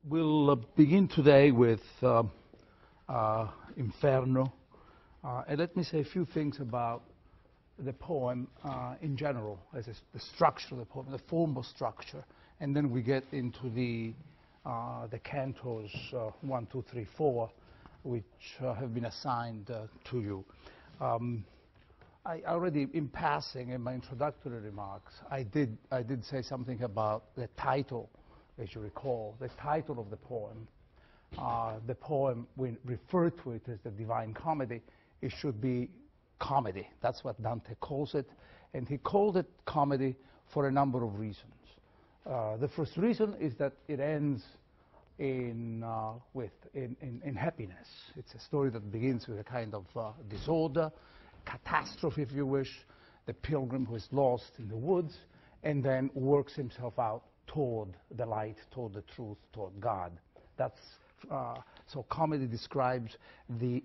We'll begin today with Inferno. And let me say a few things about the poem in general, as the structure of the poem, the formal structure. And then we get into the cantos 1, 2, 3, 4, which have been assigned to you. I already, in passing, in my introductory remarks, I did say something about the title. As you recall, the title of the poem, we refer to it as the Divine Comedy. It should be comedy. That's what Dante calls it. And he called it comedy for a number of reasons. The first reason is that it ends in happiness. It's a story that begins with a kind of disorder, catastrophe, if you wish, the pilgrim who is lost in the woods, and then works himself out toward the light, toward the truth, toward God. That's so comedy describes the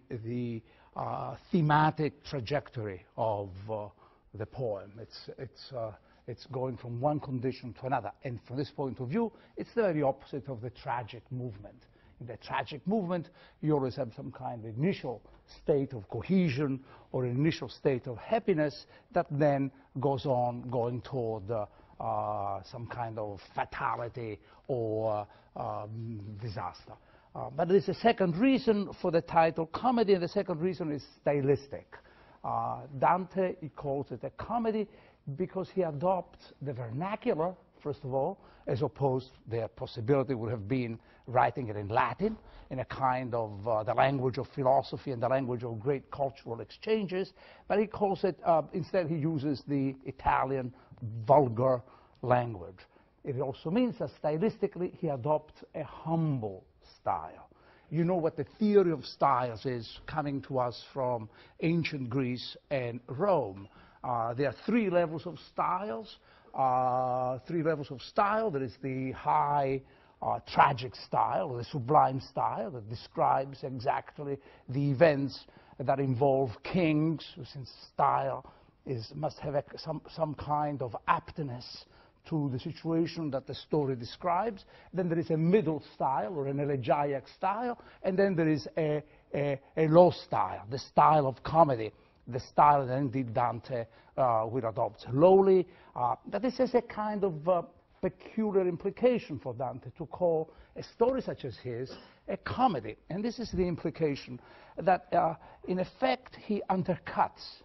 thematic trajectory of the poem. It's going from one condition to another, and from this point of view, it's the very opposite of the tragic movement. In the tragic movement, you always have some kind of initial state of cohesion or an initial state of happiness that then goes on going toward some kind of fatality or disaster. But there's a second reason for the title comedy, and the second reason is stylistic. Dante, he calls it a comedy because he adopts the vernacular, first of all, as opposed, the possibility would have been writing it in Latin, in a kind of the language of philosophy and the language of great cultural exchanges, but he calls it, instead he uses the Italian vulgar language. It also means that stylistically he adopts a humble style. You know what the theory of styles is coming to us from ancient Greece and Rome. There are three levels of styles. There is the high tragic style, or the sublime style, that describes exactly the events that involve kings, since style must have some kind of aptness to the situation that the story describes. Then there is a middle style, or an elegiac style, and then there is a low style, the style of comedy, the style that indeed Dante will adopt lowly. That this has a kind of peculiar implication for Dante to call a story such as his a comedy. And this is the implication that, in effect, he undercuts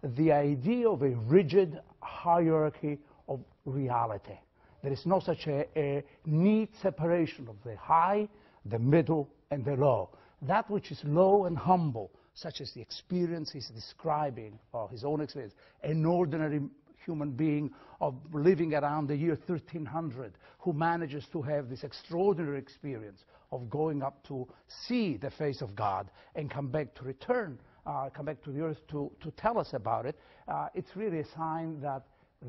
the idea of a rigid hierarchy of reality. There is no such a neat separation of the high, the middle, and the low. That which is low and humble, such as the experience he's describing, or his own experience, an ordinary human being of living around the year 1300, who manages to have this extraordinary experience of going up to see the face of God and come back to the earth to tell us about it. It's really a sign that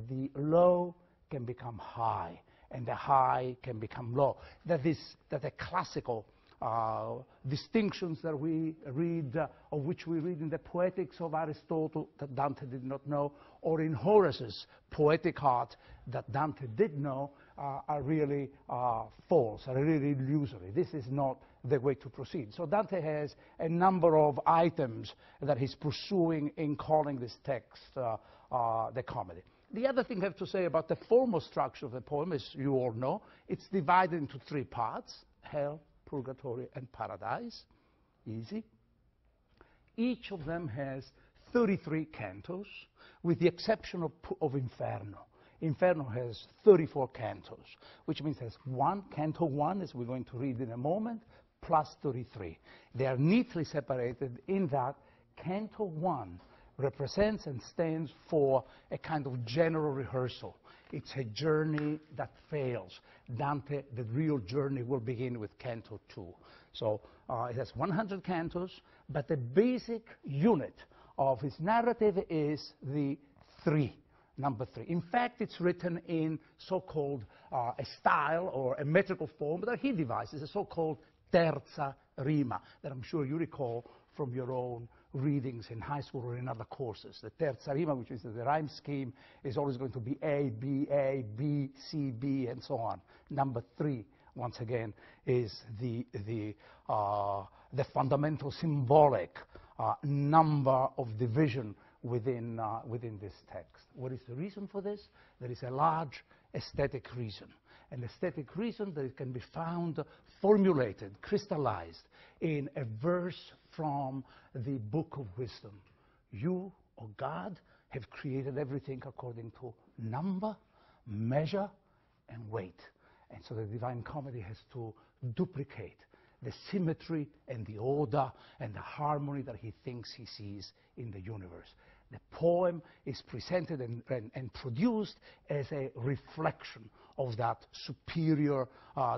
the low can become high, and the high can become low. That the classical distinctions that we read, of which we read in the Poetics of Aristotle that Dante did not know, or in Horace's poetic art that Dante did know, are really false, are really illusory. This is not the way to proceed. So Dante has a number of items that he's pursuing in calling this text the comedy. The other thing I have to say about the formal structure of the poem, as you all know, it's divided into three parts: hell, purgatory, and paradise. Easy. Each of them has 33 cantos, with the exception of Inferno. Inferno has 34 cantos, which means there's canto 1, as we're going to read in a moment, plus 33. They are neatly separated in that canto 1 represents and stands for a kind of general rehearsal. It's a journey that fails. Dante, the real journey, will begin with Canto 2. So it has 100 cantos, but the basic unit of his narrative is the number 3. In fact, it's written in so-called a style or a metrical form that he devises, a so-called terza rima, that I'm sure you recall from your own readings in high school or in other courses. The terza rima, which is the rhyme scheme, is always going to be A, B, C, B, and so on. Number 3 once again, is the fundamental symbolic number of division within this text. What is the reason for this? There is a large aesthetic reason. An aesthetic reason that it can be found formulated, crystallized in a verse from the Book of Wisdom. You, O God, have created everything according to number, measure, and weight. And so the Divine Comedy has to duplicate the symmetry and the order and the harmony that he thinks he sees in the universe. The poem is presented and produced as a reflection of that superior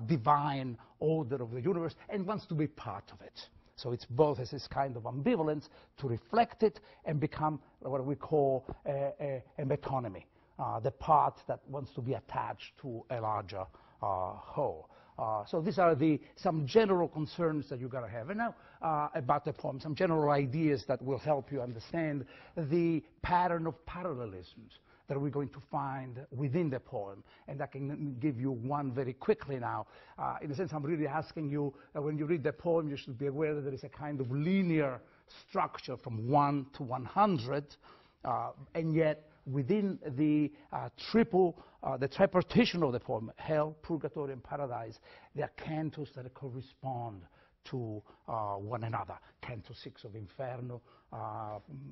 divine order of the universe and wants to be part of it. So it's both as this kind of ambivalence to reflect it and become what we call a metonymy, the part that wants to be attached to a larger whole. So these are some general concerns that you've got to have. And now about the poem, some general ideas that will help you understand the pattern of parallelisms that we're going to find within the poem. And I can give you one very quickly now. In a sense, I'm really asking you, when you read the poem, you should be aware that there is a kind of linear structure from 1 to 100, and yet within the tripartition of the poem, hell, purgatory, and paradise, there are cantos that correspond to one another. Canto 6 of Inferno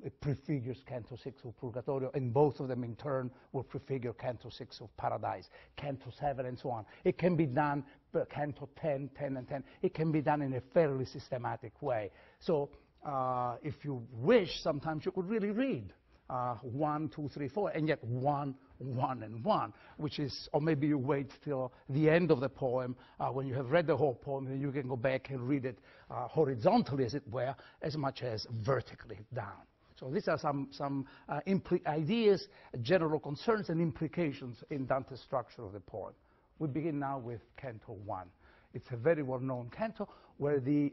it prefigures Canto 6 of Purgatorio, and both of them in turn will prefigure Canto 6 of Paradise, Canto 7, and so on. It can be done, Canto 10, 10, and 10. It can be done in a fairly systematic way. So if you wish, sometimes you could really read 1, 2, 3, 4, and yet 1, 1, and 1, which is, or maybe you wait till the end of the poem when you have read the whole poem, and you can go back and read it horizontally, as it were, as much as vertically down. So these are some ideas, general concerns, and implications in Dante's structure of the poem. We begin now with Canto 1. It's a very well-known canto where the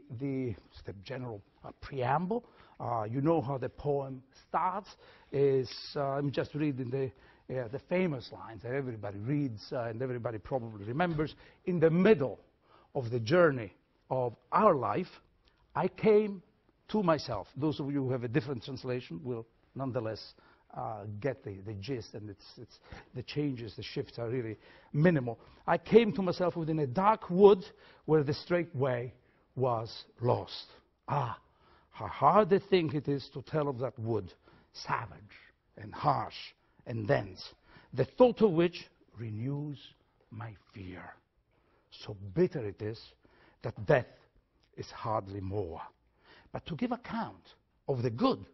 general preamble. You know how the poem starts. I'm just reading the famous lines that everybody reads and everybody probably remembers. In the middle of the journey of our life, I came to myself. Those of you who have a different translation will nonetheless get the gist, and the changes, the shifts are really minimal. I came to myself within a dark wood where the straight way was lost. Ah, how hard a thing it is to tell of that wood, savage and harsh and dense, the thought of which renews my fear. So bitter it is that death is hardly more. But to give account of the good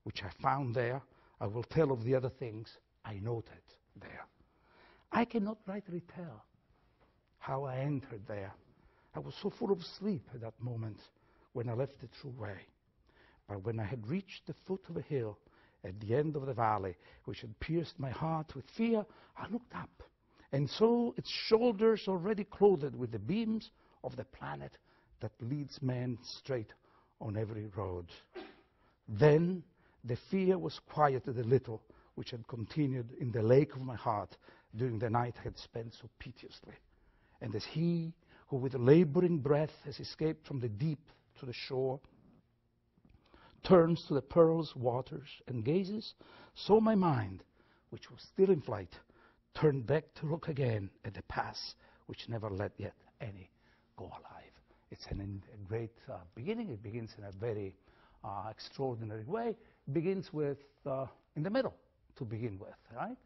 which I found there, I will tell of the other things I noted there. I cannot rightly tell how I entered there. I was so full of sleep at that moment when I left the true way. But when I had reached the foot of a hill at the end of the valley, which had pierced my heart with fear, I looked up and saw its shoulders already clothed with the beams of the planet that leads men straight on every road. Then the fear was quieted a little, which had continued in the lake of my heart during the night I had spent so piteously. And as he who with laboring breath has escaped from the deep to the shore turns to the pearl's waters and gazes, so my mind, which was still in flight, turned back to look again at the pass which never let yet any go alive. It's a great beginning. It begins in a very extraordinary way. It begins with in the middle to begin with, right?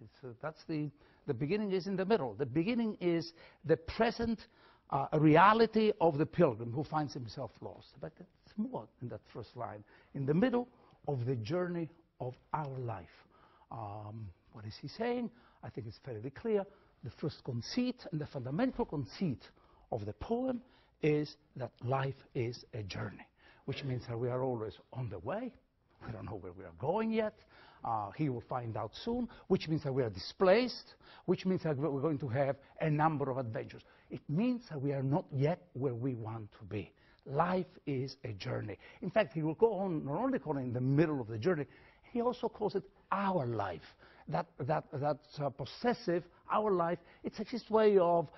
That's the beginning is in the middle. The beginning is the present reality of the pilgrim who finds himself lost. But it's more in that first line. In the middle of the journey of our life. What is he saying? I think it's fairly clear. The first conceit and the fundamental conceit of the poem is that life is a journey, which means that we are always on the way. We don't know where we are going yet. He will find out soon, which means that we are displaced, which means that we're going to have a number of adventures. It means that we are not yet where we want to be. Life is a journey. In fact, he will go on, not only calling it in the middle of the journey, he also calls it our life. That possessive, our life, it's his way of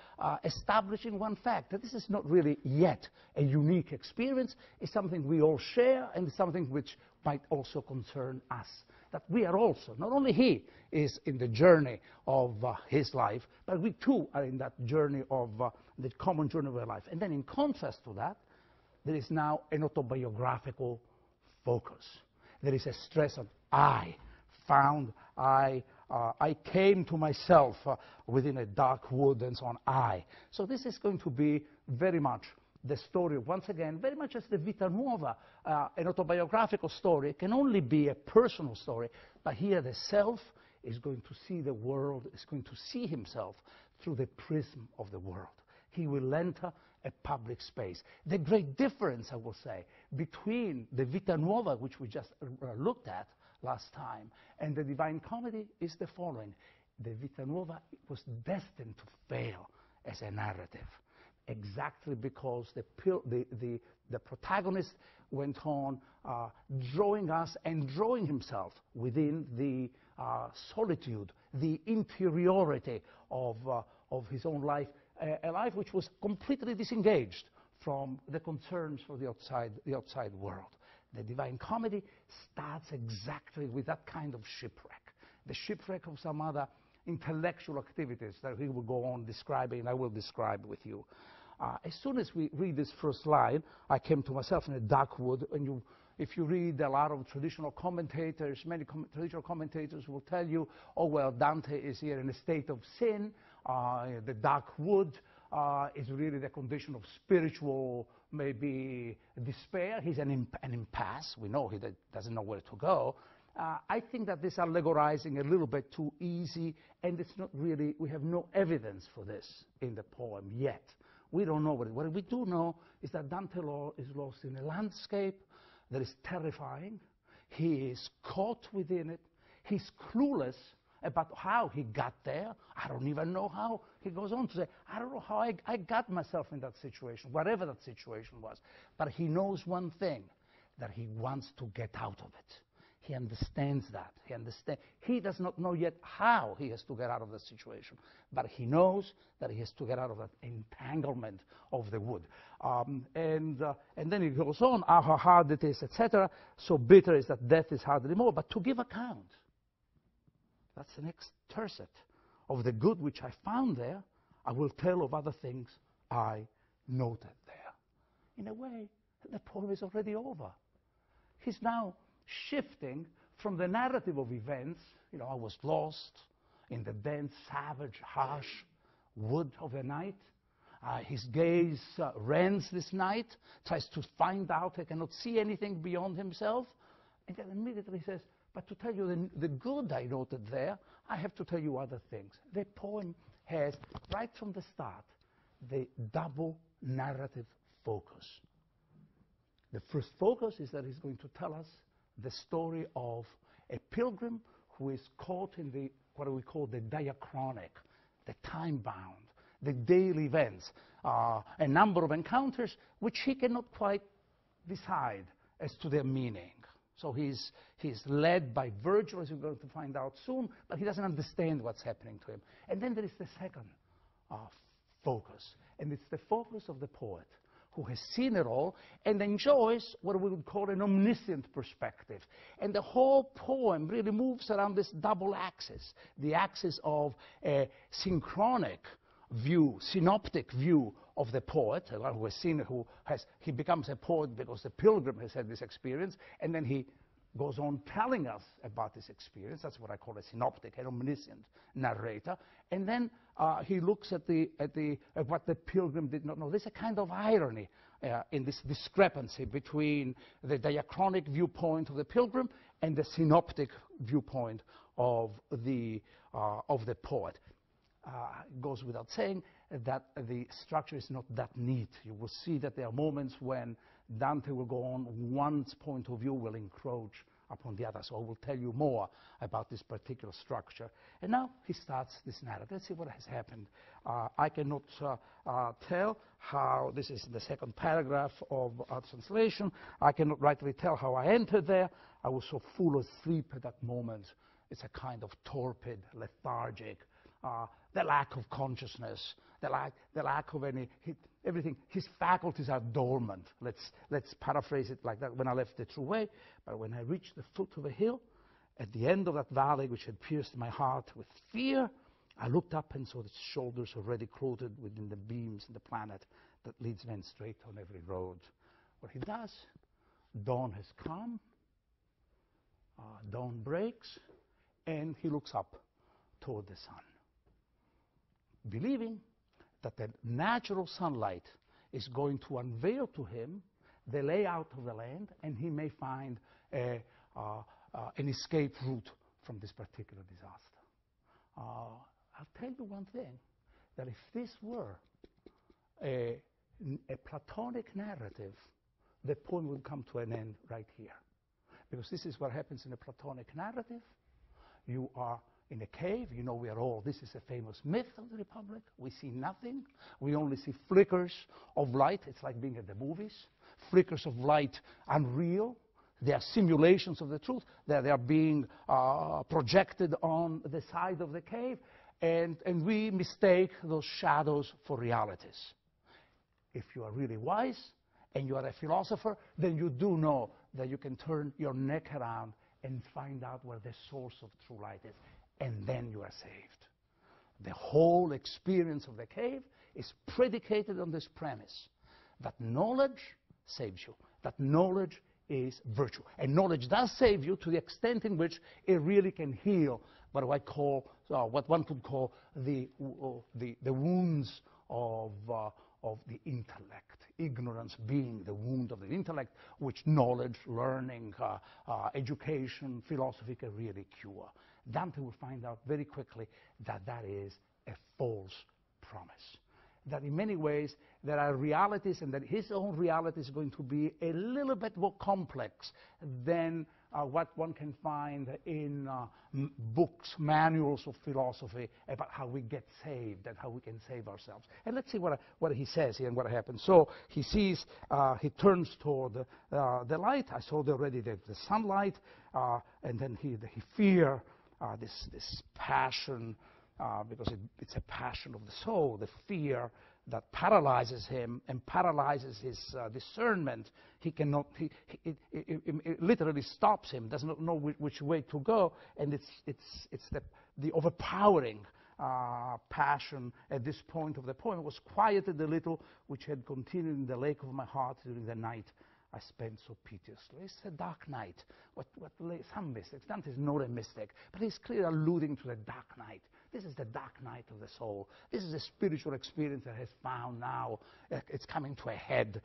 establishing one fact, that this is not really yet a unique experience. It's something we all share, and it's something which might also concern us. That we are also, not only he is in the journey of his life, but we too are in that journey of the common journey of our life. And then in contrast to that, there is now an autobiographical focus. There is a stress of I came to myself within a dark wood and so on, So this is going to be very much the story, once again, very much as the Vita Nuova, an autobiographical story. It can only be a personal story, but here the self is going to see the world, is going to see himself through the prism of the world. He will enter a public space. The great difference, I will say, between the Vita Nuova, which we just looked at last time, and the Divine Comedy is the following. The Vita Nuova was destined to fail as a narrative, exactly because the protagonist went on drawing us and drawing himself within the solitude, the interiority of his own life, a life which was completely disengaged from the concerns of the outside world. The Divine Comedy starts exactly with that kind of shipwreck, the shipwreck of some other intellectual activities that he will go on describing, and I will describe with you. As soon as we read this first line, I came to myself in a dark wood, and if you read a lot of traditional commentators, many traditional commentators will tell you, oh, well, Dante is here in a state of sin. The dark wood is really the condition of spiritual, maybe, despair. He's an impasse. We know he doesn't know where to go. I think that this allegorizing a little bit too easy, and it's not really, we have no evidence for this in the poem yet. We don't know what we do know is that Dante is lost in a landscape that is terrifying. He is caught within it. He's clueless about how he got there. I don't even know how. He goes on to say, I don't know how I got myself in that situation, whatever that situation was. But he knows one thing, that he wants to get out of it. He understands that. He does not know yet how he has to get out of the situation, but he knows that he has to get out of that entanglement of the wood. And then he goes on, how hard it is, etc. So bitter is that death is hard anymore. But to give account, that's the next tercet, of the good which I found there, I will tell of other things I noted there. In a way, the poem is already over. He's now shifting from the narrative of events, I was lost in the dense, savage, harsh wood of the night. His gaze rends this night, tries to find out, he cannot see anything beyond himself. And then immediately he says, but to tell you the good I noted there, I have to tell you other things. The poem has, right from the start, the double narrative focus. The first focus is that he's going to tell us the story of a pilgrim who is caught in what we call the diachronic, the time-bound, the daily events, a number of encounters which he cannot quite decide as to their meaning. So he's led by Virgil, as we're going to find out soon, but he doesn't understand what's happening to him. And then there is the second focus, and it's the focus of the poet, who has seen it all and enjoys what we would call an omniscient perspective. And the whole poem really moves around this double axis, the axis of a synchronic view, synoptic view of the poet, who has seen, he becomes a poet because the pilgrim has had this experience, and then he goes on telling us about this experience. That's what I call a synoptic, an omniscient narrator. And then he looks at what the pilgrim did not know. There's a kind of irony in this discrepancy between the diachronic viewpoint of the pilgrim and the synoptic viewpoint of the poet. It goes without saying that the structure is not that neat. You will see that there are moments when Dante will go on, one's point of view will encroach upon the other. So I will tell you more about this particular structure. And now he starts this narrative. Let's see what has happened. I cannot tell how, this is the second paragraph of our translation, I cannot rightly tell how I entered there. I was so full of sleep at that moment It's a kind of torpid, lethargic, the lack of consciousness, the lack of everything. His faculties are dormant. Let's paraphrase it like that. When I left the true way, but when I reached the foot of a hill, at the end of that valley which had pierced my heart with fear, I looked up and saw its shoulders already clothed within the beams in the planet that leads men straight on every road. What he does, dawn has come, dawn breaks, and he looks up toward the sun, believing that the natural sunlight is going to unveil to him the layout of the land, and he may find an escape route from this particular disaster. I'll tell you one thing, that if this were a Platonic narrative, the poem would come to an end right here. Because this is what happens in a Platonic narrative. You are in a cave, you know we are all, this is a famous myth of the Republic. We see nothing. We only see flickers of light. It's like being at the movies. Flickers of light, unreal. They are simulations of the truth. They are being projected on the side of the cave, and we mistake those shadows for realities. If you are really wise and you are a philosopher, then you do know that you can turn your neck around and find out where the source of true light is, and then you are saved. The whole experience of the cave is predicated on this premise, that knowledge saves you, that knowledge is virtue. And knowledge does save you to the extent in which it really can heal what one could call the wounds of the intellect. Ignorance being the wound of the intellect, which knowledge, learning, education, philosophy can really cure. Dante will find out very quickly that that is a false promise. That in many ways there are realities, and that his own reality is going to be a little bit more complex than what one can find in books, manuals of philosophy about how we get saved and how we can save ourselves. And let's see what he says here and what happens. So he sees, he turns toward the light. I saw already the sunlight, and then he fear, this passion, because it's a passion of the soul, the fear that paralyzes him and paralyzes his discernment. He cannot, it literally stops him, does not know which way to go, and it's the overpowering passion at this point of the poem. It was quieted a little, which had continued in the lake of my heart during the night I spent so piteously. It's a dark night. Some mystics, Dante is not a mystic, but he's clearly alluding to the dark night. This is the dark night of the soul. This is a spiritual experience that has found now, it's coming to a head,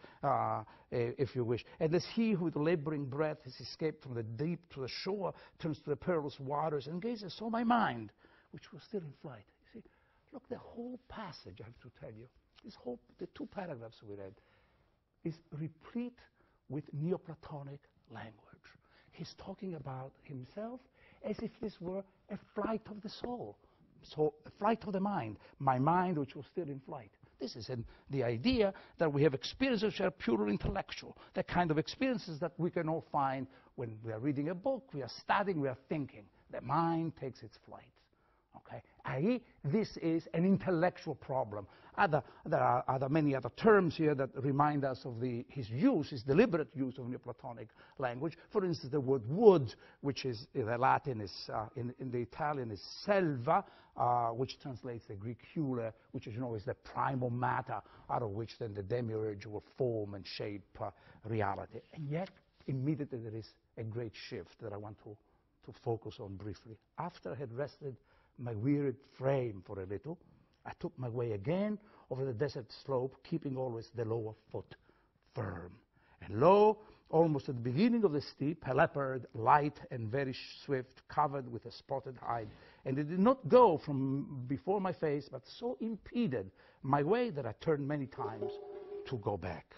if you wish. And as he who with laboring breath has escaped from the deep to the shore, turns to the perilous waters and gazes, saw my mind, which was still in flight. You see, look, the whole passage, I have to tell you, the 2 paragraphs we read, is replete with Neoplatonic language. He's talking about himself as if this were a flight of the soul, so a flight of the mind, my mind which was still in flight. This is the idea that we have experiences which are purely intellectual, the kind of experiences that we can all find when we are reading a book, we are studying, we are thinking. The mind takes its flight. Okay, i.e., this is an intellectual problem. There are many other terms here that remind us of his deliberate use of Neoplatonic language. For instance, the word wood, which is in the Latin is in the Italian is selva, which translates the Greek hule, which is is the primal matter out of which then the demiurge will form and shape reality. And yet, immediately there is a great shift that I want to focus on briefly. After I had rested my wearied frame for a little, I took my way again over the desert slope, keeping always the lower foot firm. And lo, almost at the beginning of the steep, a leopard, light and very swift, covered with a spotted hide. And it did not go from before my face, but so impeded my way that I turned many times to go back.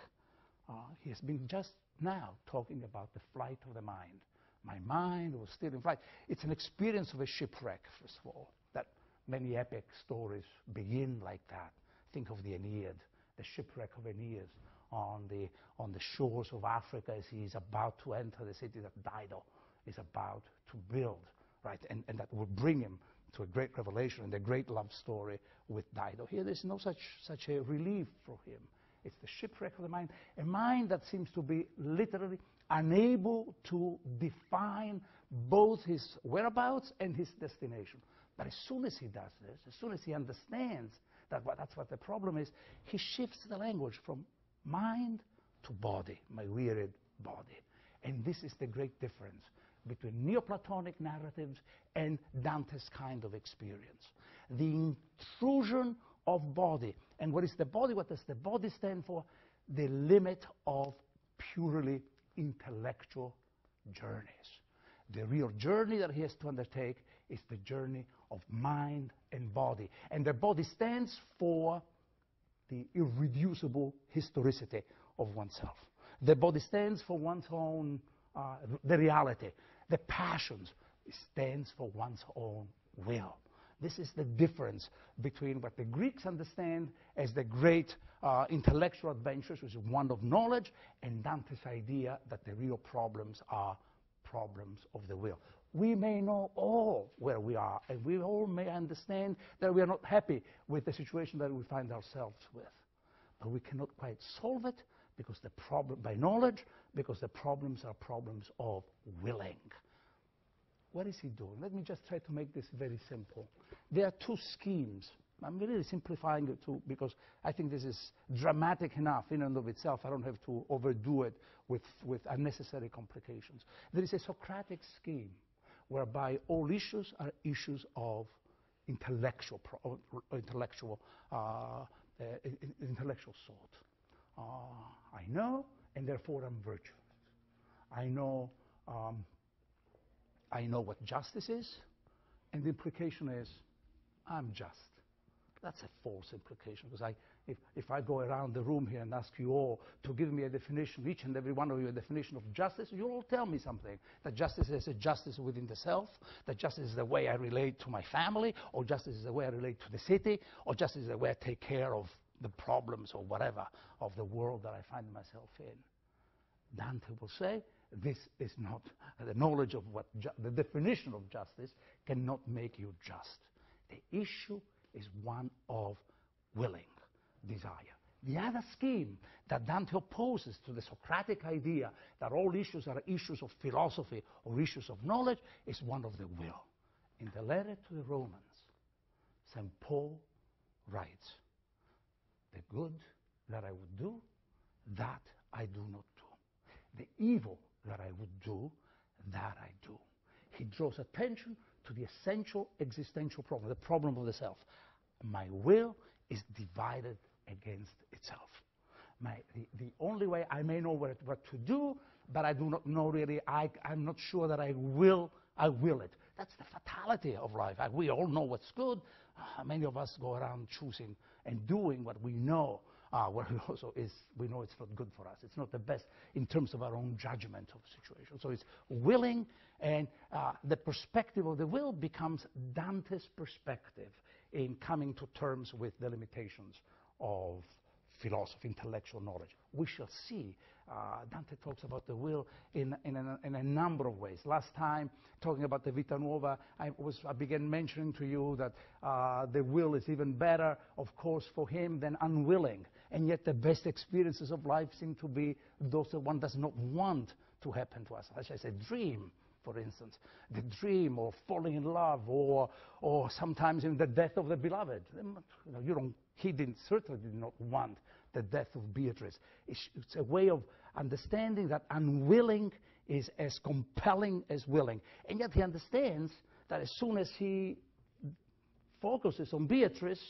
He has been just now talking about the flight of the mind. My mind was still in flight. It's an experience of a shipwreck, first of all, that many epic stories begin like that. Think of the Aeneid, the shipwreck of Aeneas on the shores of Africa as he is about to enter the city that Dido is about to build. right? And that will bring him to a great revelation and a great love story with Dido. Here there's no such a relief for him. It's the shipwreck of the mind, a mind that seems to be literally unable to define both his whereabouts and his destination. But as soon as he does this, as soon as he understands that that's what the problem is, he shifts the language from mind to body, my wearied body. And this is the great difference between Neoplatonic narratives and Dante's kind of experience. The intrusion of body. And what is the body? What does the body stand for? The limit of purely intellectual journeys. The real journey that he has to undertake is the journey of mind and body. And the body stands for the irreducible historicity of oneself. The body stands for one's own, the reality. The passions, it stands for one's own will. This is the difference between what the Greeks understand as the great intellectual adventures, which is one of knowledge, and Dante's idea that the real problems are problems of the will. We may know all where we are, and we all may understand that we are not happy with the situation that we find ourselves with. But we cannot quite solve it because the problem, by knowledge, because the problems are problems of willing. What is he doing? Let me just try to make this very simple. There are two schemes. I'm really simplifying it too, because I think this is dramatic enough in and of itself. I don't have to overdo it with unnecessary complications. There is a Socratic scheme whereby all issues are issues of intellectual sort. I know, and therefore I'm virtuous. I know what justice is, and the implication is I'm just. That's a false implication, because if I go around the room here and ask you all to give me a definition, each and every one of you a definition of justice, you'll all tell me something. That justice is a justice within the self, that justice is the way I relate to my family, or justice is the way I relate to the city, or justice is the way I take care of the problems or whatever of the world that I find myself in. Dante will say, this is not, the knowledge of what, the definition of justice cannot make you just. The issue is one of willing desire. The other scheme that Dante opposes to the Socratic idea that all issues are issues of philosophy or issues of knowledge is one of the will. In the letter to the Romans, St. Paul writes, the good that I would do, that I do not do. The evil that I would do, that I do. He draws attention to the essential existential problem, the problem of the self. My will is divided against itself. The only way I may know what to do, but I do not know really, I'm not sure that I will it. That's the fatality of life. We all know what's good. Many of us go around choosing and doing what we know, where we know it's not good for us. It's not the best in terms of our own judgment of the situation. So it's willing, and the perspective of the will becomes Dante's perspective in coming to terms with the limitations of philosophy, intellectual knowledge. We shall see. Dante talks about the will in a number of ways. Last time, talking about the Vita Nuova, I began mentioning to you that the will is even better, of course, for him than unwilling. And yet the best experiences of life seem to be those that one does not want to happen to us. As I said, dream, for instance. The dream of falling in love, or sometimes in the death of the beloved. He certainly did not want the death of Beatrice. It's a way of understanding that unwilling is as compelling as willing. And yet he understands that as soon as he focuses on Beatrice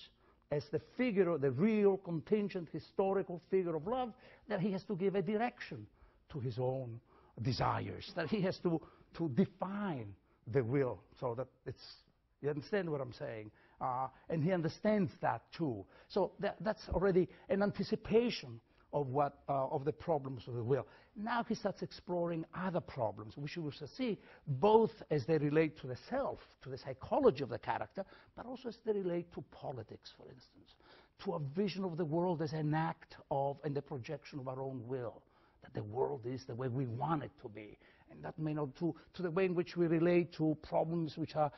as the figure, the real contingent historical figure of love, that he has to give a direction to his own desires, that he has to define the will so that it's, you understand what I'm saying? And he understands that too. So that's already an anticipation of the problems of the will. Now he starts exploring other problems, which we will see both as they relate to the self, to the psychology of the character, but also as they relate to politics, for instance, to a vision of the world as an act of and the projection of our own will. That the world is the way we want it to be. and that may not to the way in which we relate to problems which are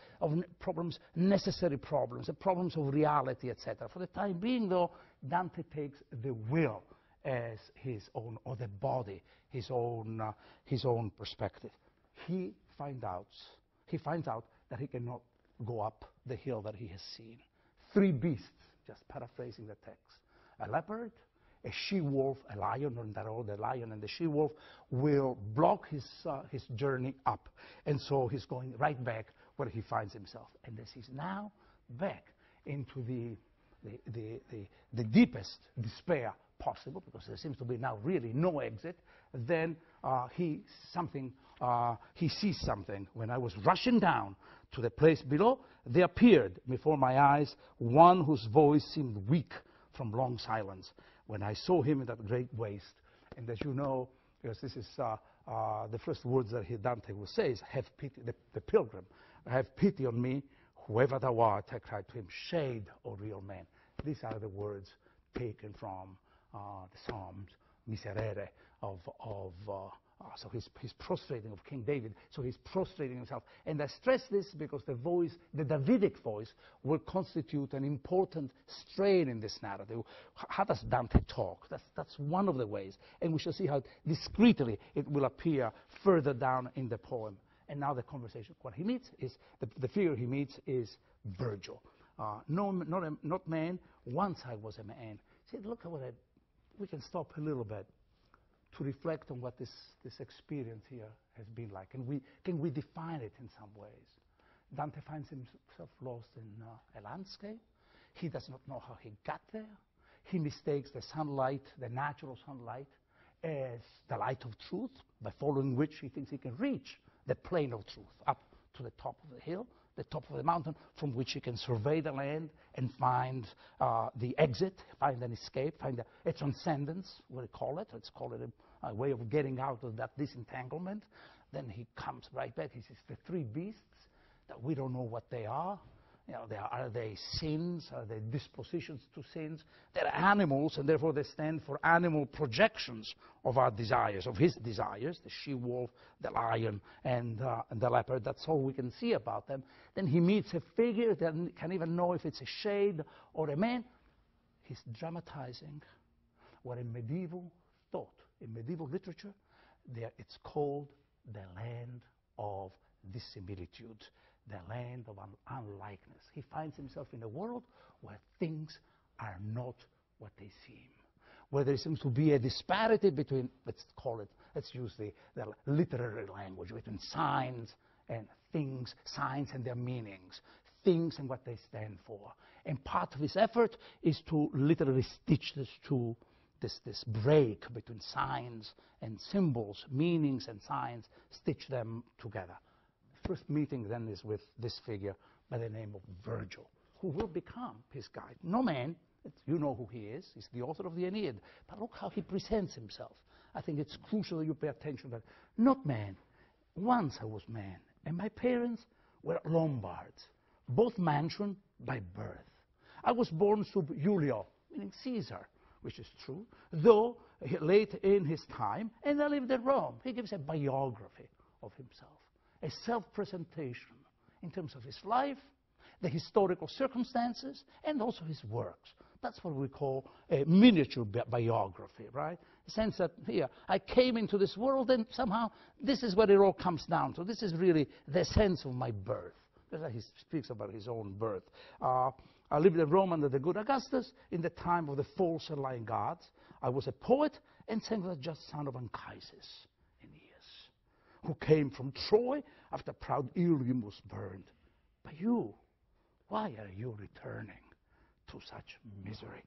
problems, necessary problems, the problems of reality, etc. For the time being, though, Dante takes the will as his own, or the body, his own perspective. He finds out that he cannot go up the hill that he has seen. 3 beasts, just paraphrasing the text: a leopard, a she-wolf, a lion, or in that order, the lion and the she-wolf will block his journey up. And so he's going right back where he finds himself. And as he's now back into the deepest despair possible, because there seems to be now really no exit, then he sees something. When I was rushing down to the place below, there appeared before my eyes one whose voice seemed weak from long silence. When I saw him in that great waste, and as you know, because this is the first words that Dante will say is, have pity, the pilgrim, have pity on me, whoever thou art, I cried to him, shade, O real man. These are the words taken from the Psalms, Miserere, so he's prostrating of King David, so he's prostrating himself. And I stress this because the voice, the Davidic voice, will constitute an important strain in this narrative. How does Dante talk? That's one of the ways. And we shall see how discreetly it will appear further down in the poem. And now the conversation, what he meets is, the figure he meets is Virgil. Not man, once I was a man. See, look at what we can stop a little bit to reflect on what this experience here has been like. And can we define it in some ways? Dante finds himself lost in a landscape. He does not know how he got there. He mistakes the sunlight, the natural sunlight, as the light of truth, by following which he thinks he can reach the plane of truth, up to the top of the hill, the top of the mountain, from which he can survey the land and find the exit, find an escape, find a transcendence, what we call it. Let's call it a way of getting out of that disentanglement. Then he comes right back. He sees the 3 beasts that we don't know what they are. You know, are they sins? Are they dispositions to sins? They're animals, and therefore they stand for animal projections of our desires, of his desires, the she-wolf, the lion, and the leopard. That's all we can see about them. Then he meets a figure that can't even know if it's a shade or a man. He's dramatizing what in medieval thought, in medieval literature, it's called the land of dissimilitude, the land of unlikeness. He finds himself in a world where things are not what they seem, where there seems to be a disparity between, let's use the literary language, between signs and things, signs and their meanings, things and what they stand for. And part of his effort is to literally stitch this break between signs and symbols, meanings and signs, stitch them together. First meeting then is with this figure by the name of Virgil, who will become his guide. No man, you know who he is, he's the author of the Aeneid, but look how he presents himself. I think it's crucial that you pay attention to that. Not man, once I was man, and my parents were Lombards, both mansion by birth. I was born sub Julio, meaning Caesar, which is true, though late in his time, and I lived in Rome. He gives a biography of himself, a self-presentation in terms of his life, the historical circumstances, and also his works. That's what we call a miniature biography, right? The sense that, here, I came into this world and somehow this is what it all comes down to. This is really the sense of my birth. Because he speaks about his own birth. I lived in Rome under the good Augustus in the time of the false and lying gods. I was a poet and sang the just son of Anchises, who came from Troy after proud Ilium was burned. But you, why are you returning to such misery?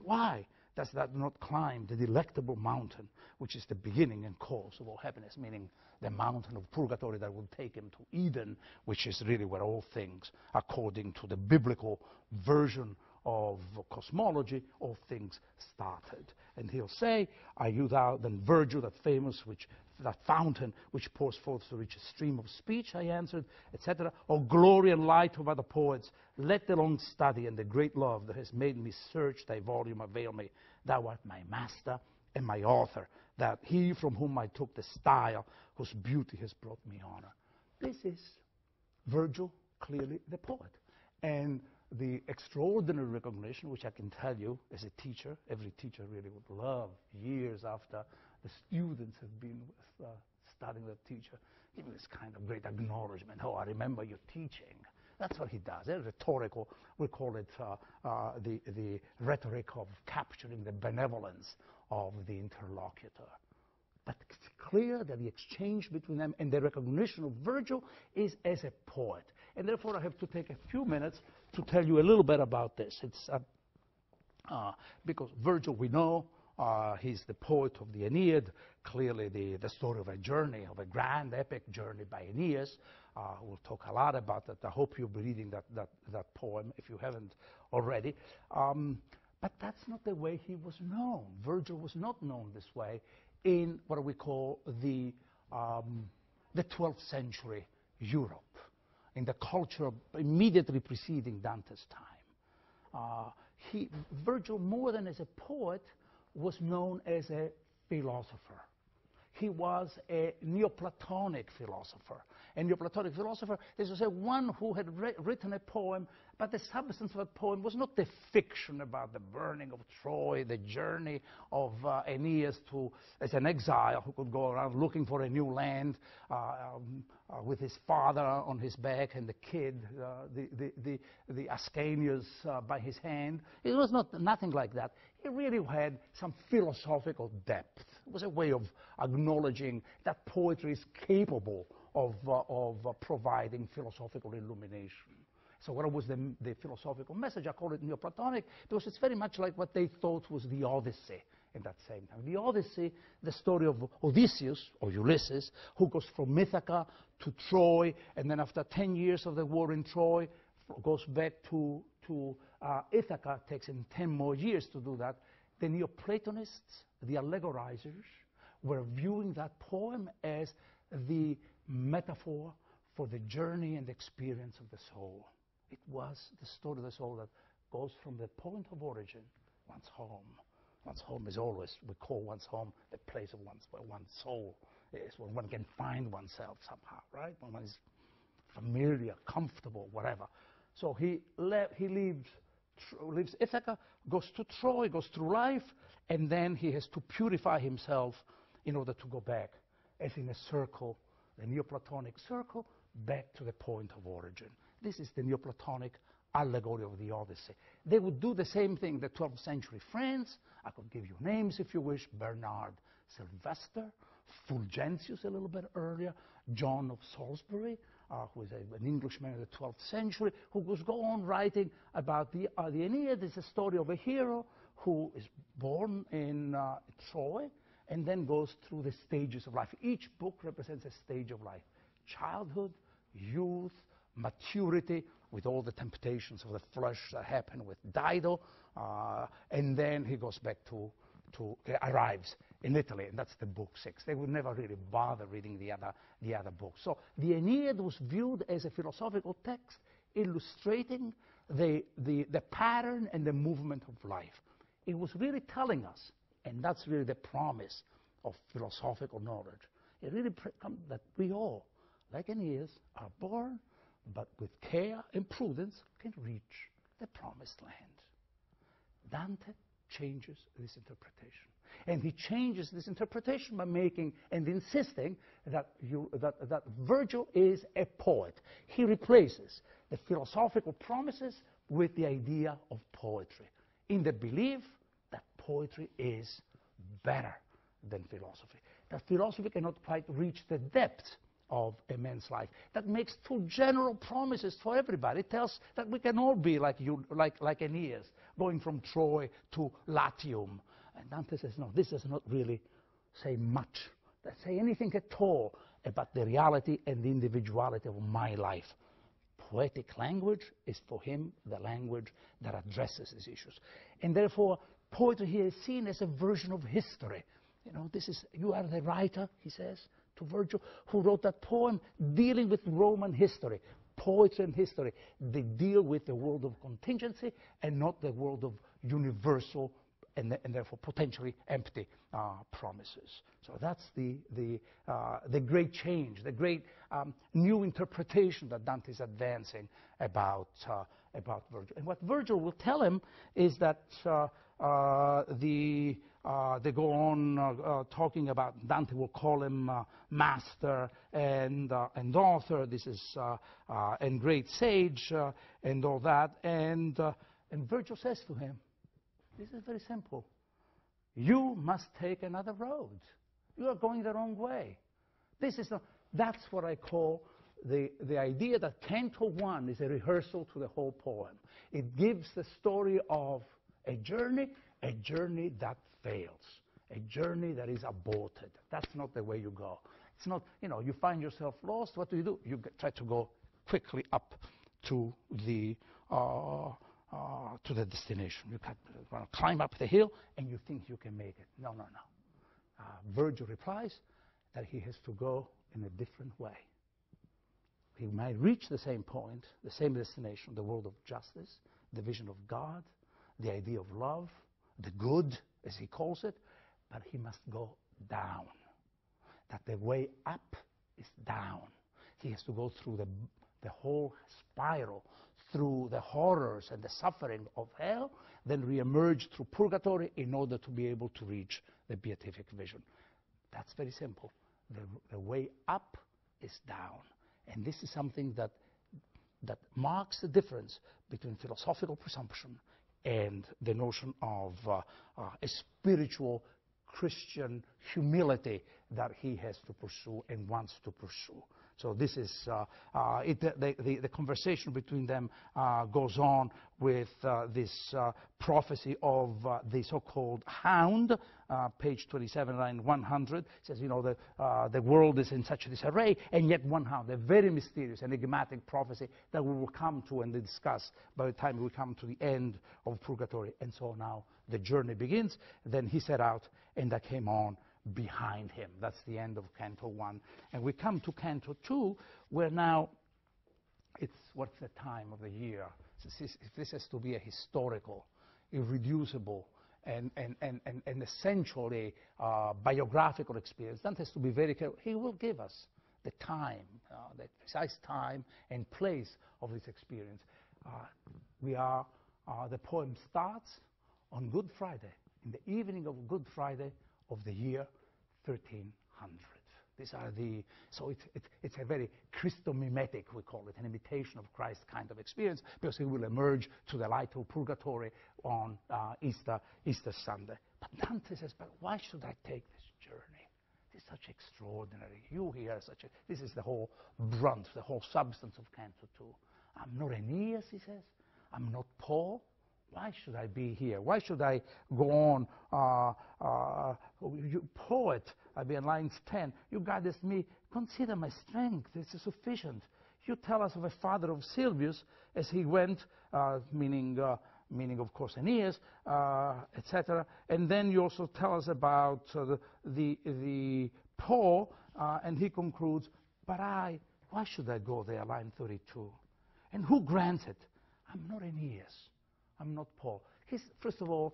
Why does that not climb the delectable mountain, which is the beginning and cause of all happiness, meaning the mountain of purgatory that will take him to Eden, which is really where all things, according to the biblical version of cosmology, all things started. And he'll say, are you thou, then Virgil, that famous, that fountain which pours forth to reach a stream of speech, I answered, etc. O glory and light of other poets, let the long study and the great love that has made me search thy volume avail me. Thou art my master and my author, that he from whom I took the style, whose beauty has brought me honor. This is Virgil, clearly the poet. And the extraordinary recognition, which I can tell you as a teacher, every teacher really would love years after the students have been studying the teacher, giving this kind of great acknowledgement. Oh, I remember you teaching. That's what he does. Rhetorical, we call it the rhetoric of capturing the benevolence of the interlocutor. But it's clear that the exchange between them and the recognition of Virgil is as a poet. And therefore, I have to take a few minutes to tell you a little bit about this. It's because Virgil, we know, he's the poet of the Aeneid, clearly the story of a journey, of a grand epic journey by Aeneas. We'll talk a lot about that. I hope you'll be reading that poem if you haven't already. But that's not the way he was known. Virgil was not known this way in what we call the 12th century Europe, in the culture immediately preceding Dante's time. Virgil, more than as a poet, was known as a philosopher. He was a Neoplatonic philosopher. A Neoplatonic philosopher is to say one who had written a poem, but the substance of the poem was not the fiction about the burning of Troy, the journey of Aeneas as an exile who could go around looking for a new land with his father on his back and the kid, the Ascanius by his hand. It was nothing like that. It really had some philosophical depth. It was a way of acknowledging that poetry is capable of providing philosophical illumination. So what was the philosophical message? I call it Neoplatonic because it's very much like what they thought was the Odyssey in that same time. The Odyssey, the story of Odysseus, or Ulysses, who goes from Ithaca to Troy, and then after 10 years of the war in Troy, goes back to Ithaca. Takes him 10 more years to do that. The Neoplatonists, the allegorizers, were viewing that poem as the metaphor for the journey and experience of the soul. It was the story of the soul that goes from the point of origin, one's home. One's home is always, we call one's home the place of one's soul is, where one can find oneself somehow, right? When one is familiar, comfortable, whatever. So he leaves Ithaca, goes to Troy, goes through life, and then he has to purify himself in order to go back, as in a circle, the Neoplatonic circle, back to the point of origin. This is the Neoplatonic allegory of the Odyssey. They would do the same thing, the 12th century France. I could give you names if you wish. Bernard Sylvester, Fulgentius a little bit earlier, John of Salisbury, who is an Englishman in the 12th century, who was go on writing about the Aeneid. It's a story of a hero who is born in Troy and then goes through the stages of life. Each book represents a stage of life: childhood, youth, maturity, with all the temptations of the flesh that happen with Dido, and then he goes back arrives in Italy, and that's the book 6. They would never really bother reading the other books. So the Aeneid was viewed as a philosophical text illustrating the pattern and the movement of life. It was really telling us, and that's really the promise of philosophical knowledge. It really that we all, like Aeneas, are born, but with care and prudence can reach the promised land. Dante changes this interpretation. And he changes this interpretation by making and insisting that Virgil is a poet. He replaces the philosophical promises with the idea of poetry, in the belief that poetry is better than philosophy. That philosophy cannot quite reach the depth of a man's life. That makes too general promises for everybody. It tells that we can all be like Aeneas, going from Troy to Latium. And Dante says, no, this does not really say much, doesn't say anything at all about the reality and the individuality of my life. Poetic language is for him the language that addresses these issues. And therefore, poetry here is seen as a version of history. You know, you are the writer, he says to Virgil, who wrote that poem dealing with Roman history. Poetry and history, they deal with the world of contingency and not the world of universal and therefore potentially empty promises. So that's the great change, the great new interpretation that Dante is advancing about Virgil. And what Virgil will tell him is that they go on talking about, Dante will call him master and author. This is and great sage and all that. And Virgil says to him, this is very simple. You must take another road. You are going the wrong way. This is that's what I call the idea that Canto 1 is a rehearsal to the whole poem. It gives the story of a journey that fails, a journey that is aborted. That's not the way you go. It's not, you find yourself lost. What do? You try to go quickly up to the destination. You want to climb up the hill, and you think you can make it. No. Virgil replies that he has to go in a different way. He might reach the same point, the same destination, the world of justice, the vision of God, the idea of love, the good, as he calls it, but he must go down. That the way up is down. He has to go through the whole spiral, through the horrors and the suffering of hell, then re-emerge through purgatory in order to be able to reach the beatific vision. That's very simple. The way up is down. And this is something that marks the difference between philosophical presumption and the notion of a spiritual Christian humility that he has to pursue and wants to pursue. So this is the conversation between them goes on with this prophecy of the so-called hound, page 27, line 100. It says, the world is in such disarray, and yet one hound, a very mysterious, enigmatic prophecy that we will come to and discuss by the time we come to the end of purgatory. And so now the journey begins. Then he set out, and I came on behind him. That's the end of Canto 1. And we come to Canto 2, where now it's what's the time of the year. If this has to be a historical, irreducible, and essentially biographical experience, Dante has to be very careful. He will give us the time, the precise time and place of this experience. The poem starts on Good Friday, in the evening of Good Friday of the year 1300. These are so it's a very Christomimetic, we call it, an imitation of Christ kind of experience, because he will emerge to the light of purgatory on Easter Sunday. But Dante says, but why should I take this journey? It's such extraordinary. You hear this is the whole brunt, the whole substance of Canto 2. I'm not Aeneas, he says. I'm not Paul. Why should I be here? Why should I go on? You poet, I'll be in lines 10. You guidest me. Consider my strength. It's sufficient. You tell us of a father of Silvius as he went, meaning of course Aeneas, etc. And then you also tell us about the Paul, and he concludes, but why should I go there? Line 32. And who grants it? I'm not Aeneas. I'm not Paul. First of all,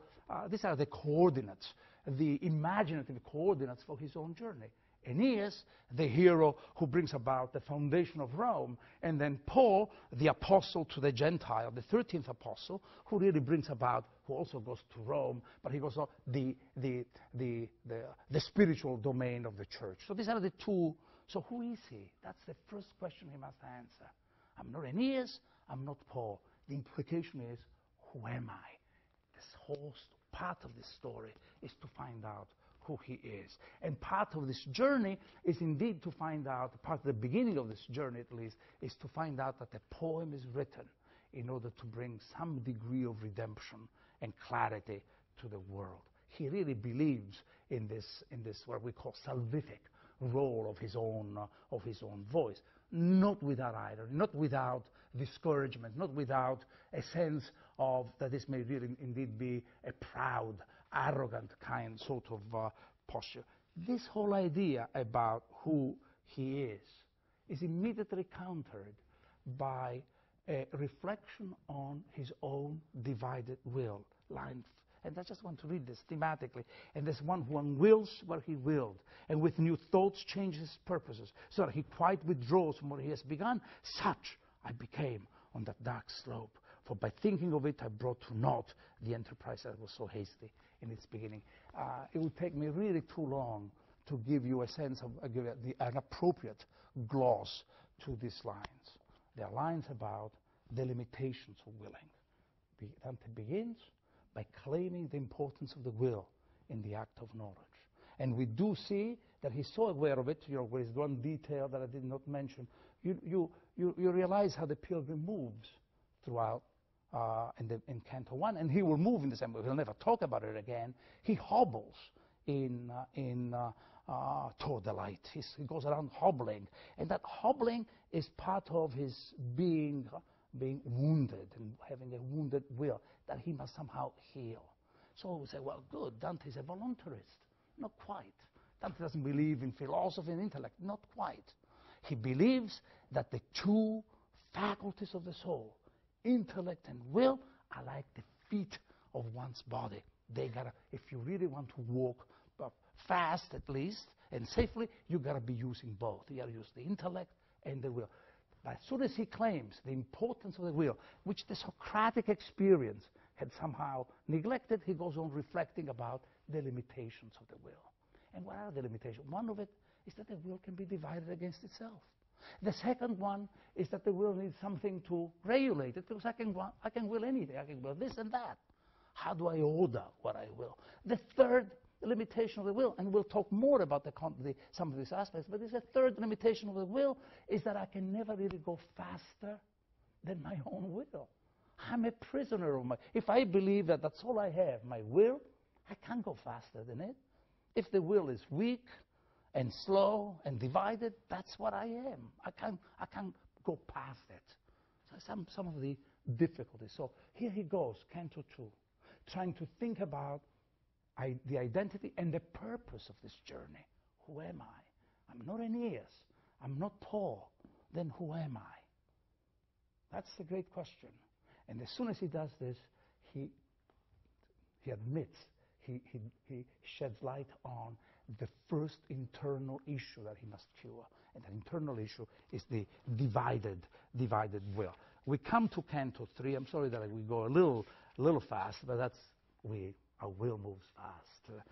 these are the coordinates, the imaginative coordinates for his own journey. Aeneas, the hero who brings about the foundation of Rome, and then Paul, the apostle to the Gentile, the 13th apostle, who really brings about, who also goes to Rome, but he goes to the spiritual domain of the church. So these are the two. So who is he? That's the first question he must answer. I'm not Aeneas, I'm not Paul. The implication is, who am I? This whole part of this story is to find out who he is. And part of this journey is indeed to find out, part of the beginning of this journey at least, is to find out that the poem is written in order to bring some degree of redemption and clarity to the world. He really believes in this what we call salvific role of his own voice. Not without irony, not without discouragement, not without a sense of that this may really indeed be a proud, arrogant kind sort of posture. This whole idea about who he is immediately countered by a reflection on his own divided will. And I just want to read this thematically. And there's one who unwills where he willed, and with new thoughts changes his purposes, so that he quite withdraws from what he has begun. Such I became on that dark slope. For by thinking of it, I brought to naught the enterprise that was so hasty in its beginning. It would take me really too long to give you a sense of an appropriate gloss to these lines. They are lines about the limitations of willing. Dante begins by claiming the importance of the will in the act of knowledge. And we do see that he's so aware of it. There is one detail that I did not mention. You realize how the pilgrim moves throughout in Canto 1, and he will move in the same way. He'll never talk about it again. He hobbles toward the light. He goes around hobbling, and that hobbling is part of his being wounded and having a wounded will that he must somehow heal. So we say, well, good, Dante's a voluntarist. Not quite. Dante doesn't believe in philosophy and intellect. Not quite. He believes that the two faculties of the soul, intellect and will, are like the feet of one's body. They gotta, if you really want to walk fast at least and safely, you gotta be using both. You gotta use the intellect and the will. But as soon as he claims the importance of the will, which the Socratic experience had somehow neglected, he goes on reflecting about the limitations of the will. And what are the limitations? One of it is that the will can be divided against itself. The second one is that the will needs something to regulate it, because I can will anything. I can will this and that. How do I order what I will? The third limitation of the will, and we'll talk more about some of these aspects, but there's a third limitation of the will, is that I can never really go faster than my own will. I'm a prisoner of my... If I believe that that's all I have, my will, I can't go faster than it. If the will is weak and slow and divided, that's what I am. I can't go past it. So some of the difficulties. So here he goes, Canto 2, trying to think about the identity and the purpose of this journey. Who am I? I'm not Aeneas. I'm not Paul. Then who am I? That's the great question. And as soon as he does this, he admits, he sheds light on the first internal issue that he must cure. And that internal issue is the divided will. We come to Canto 3. I'm sorry that we go a little fast, but that's our will moves fast.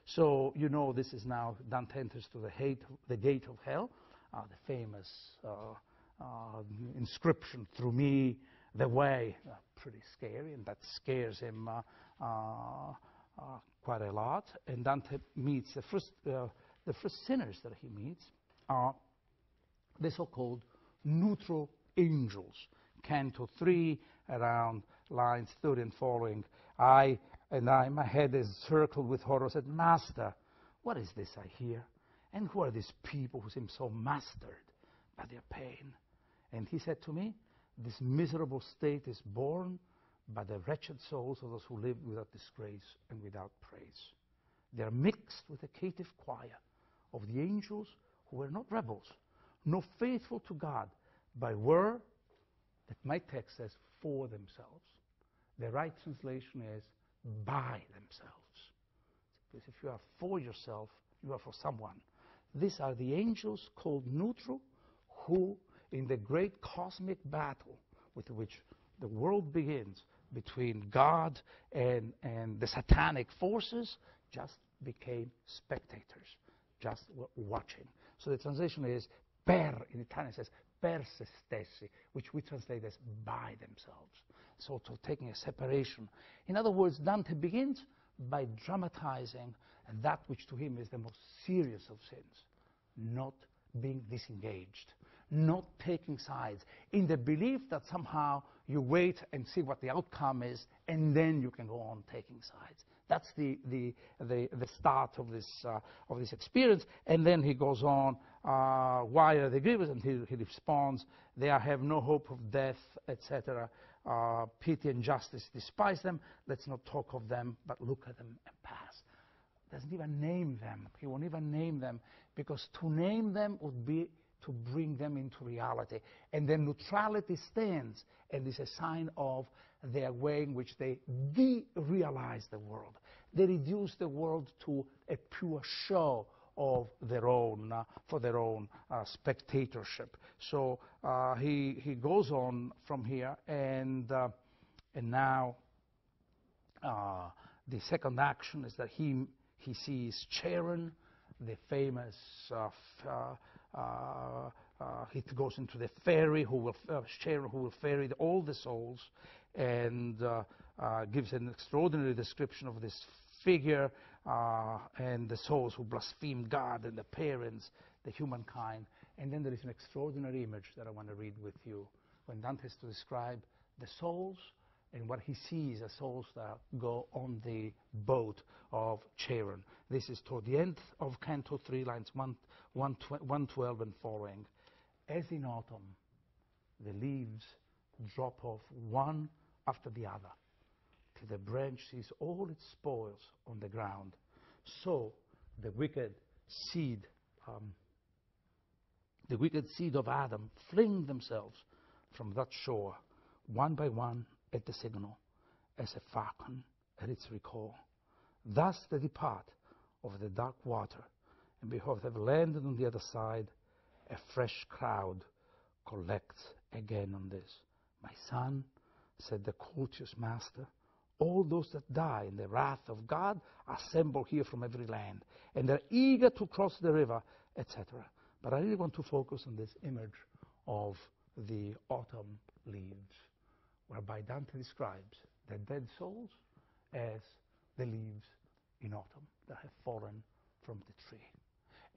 So you know, this is now Dante enters to the gate of hell, the famous inscription, "Through me the way," pretty scary, and that scares him quite a lot. And Dante meets the first sinners that he meets are the so-called neutral angels. Canto 3, around lines 30 and following. My head is circled with horror. Said, "Master, what is this I hear? And who are these people who seem so mastered by their pain?" And he said to me, "This miserable state is born by the wretched souls of those who live without disgrace and without praise. They are mixed with the caitiff choir of the angels who were not rebels, nor faithful to God, but were," that my text says, "for themselves." The right translation is by themselves. Because if you are for yourself, you are for someone. These are the angels called neutral, who, in the great cosmic battle with which the world begins between God and the satanic forces, just became spectators, just watching. So the translation is per, in Italian it says per se stessi, which we translate as by themselves. So to taking a separation. In other words, Dante begins by dramatizing that which to him is the most serious of sins, not being disengaged, not taking sides, in the belief that somehow you wait and see what the outcome is, and then you can go on taking sides. That's the start of this experience. And then he goes on, why are they grievous? And he responds, they have no hope of death, etc. Pity and justice despise them. Let's not talk of them, but look at them and pass. Doesn't even name them. He won't even name them, because to name them would be to bring them into reality. And then neutrality stands and is a sign of their way in which they de-realize the world. They reduce the world to a pure show of their own, for their own spectatorship. So he goes on from here, and now the second action is that he sees Charon, the famous, he goes into the fairy Charon, who will ferry all the souls, and gives an extraordinary description of this figure and the souls who blaspheme God and the parents, the humankind. And then there is an extraordinary image that I want to read with you when Dante has to describe the souls and what he sees as souls that go on the boat of Charon. This is toward the end of Canto 3, lines 112 and following. As in autumn, the leaves drop off one after the other, till the branch sees all its spoils on the ground. So the wicked seed of Adam fling themselves from that shore, one by one, at the signal, as a falcon at its recall. Thus they depart over the dark water, and behold, have landed on the other side. A fresh crowd collects again on this. My son, said the courteous master, all those that die in the wrath of God assemble here from every land, and they're eager to cross the river, etc. But I really want to focus on this image of the autumn leaves, whereby Dante describes the dead souls as the leaves in autumn that have fallen from the tree.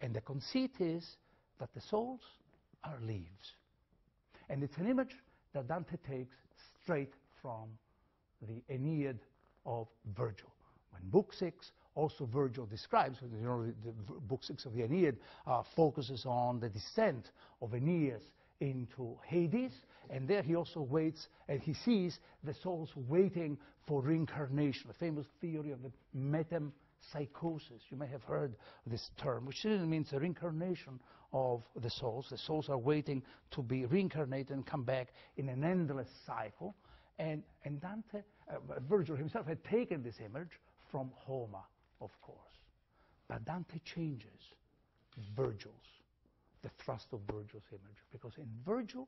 And the conceit is that the souls are leaves. And it's an image that Dante takes straight from the Aeneid of Virgil. When Book 6, also Virgil describes, you know, the Book 6 of the Aeneid focuses on the descent of Aeneas into Hades, and there he also waits, and he sees the souls waiting for reincarnation, the famous theory of the metempsychosis. You may have heard this term, which really means the reincarnation of the souls. The souls are waiting to be reincarnated and come back in an endless cycle. And Dante, Virgil himself had taken this image from Homer, of course. But Dante changes the thrust of Virgil's image, because in Virgil,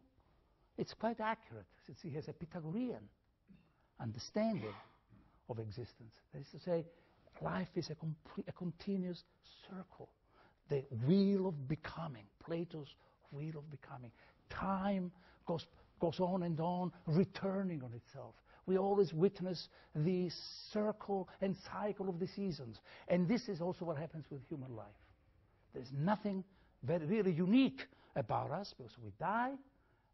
it's quite accurate, since he has a Pythagorean understanding of existence. That is to say, life is a continuous circle, the wheel of becoming, Plato's wheel of becoming. Time goes on and on, returning on itself. We always witness the circle and cycle of the seasons. And this is also what happens with human life. There's nothing very really unique about us, because we die,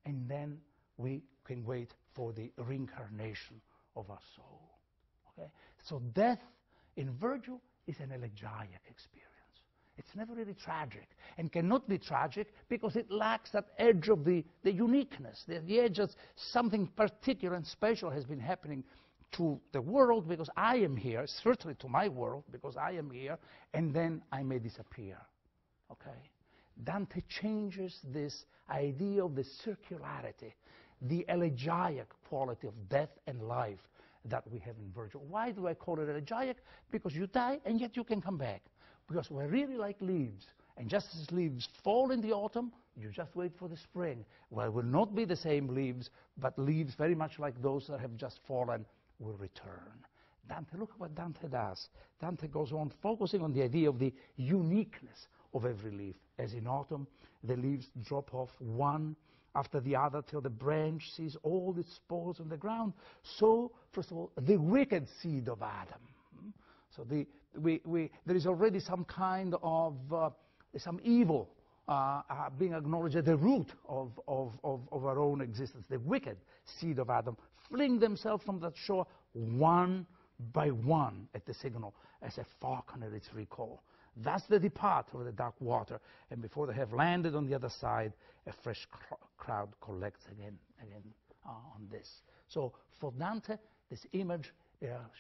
and then we can wait for the reincarnation of our soul. Okay? So death in Virgil is an elegiac experience. It's never really tragic, and cannot be tragic because it lacks that edge of the uniqueness, the edge of something particular and special has been happening to the world because I am here, certainly to my world because I am here, and then I may disappear. Okay? Dante changes this idea of the circularity, the elegiac quality of death and life that we have in Virgil. Why do I call it elegiac? Because you die and yet you can come back. Because we're really like leaves, and just as leaves fall in the autumn, you just wait for the spring. Well, it will not be the same leaves, but leaves very much like those that have just fallen will return. Dante, look at what Dante does. Dante goes on focusing on the idea of the uniqueness of every leaf. As in autumn, the leaves drop off one after the other till the branch sees all its spores on the ground. So, first of all, the wicked seed of Adam. So there is already some kind of some evil being acknowledged at the root of our own existence. The wicked seed of Adam fling themselves from that shore one by one at the signal, as a falcon at its recall. Thus they depart over the dark water, and before they have landed on the other side, a fresh crowd collects again on this. So for Dante, this image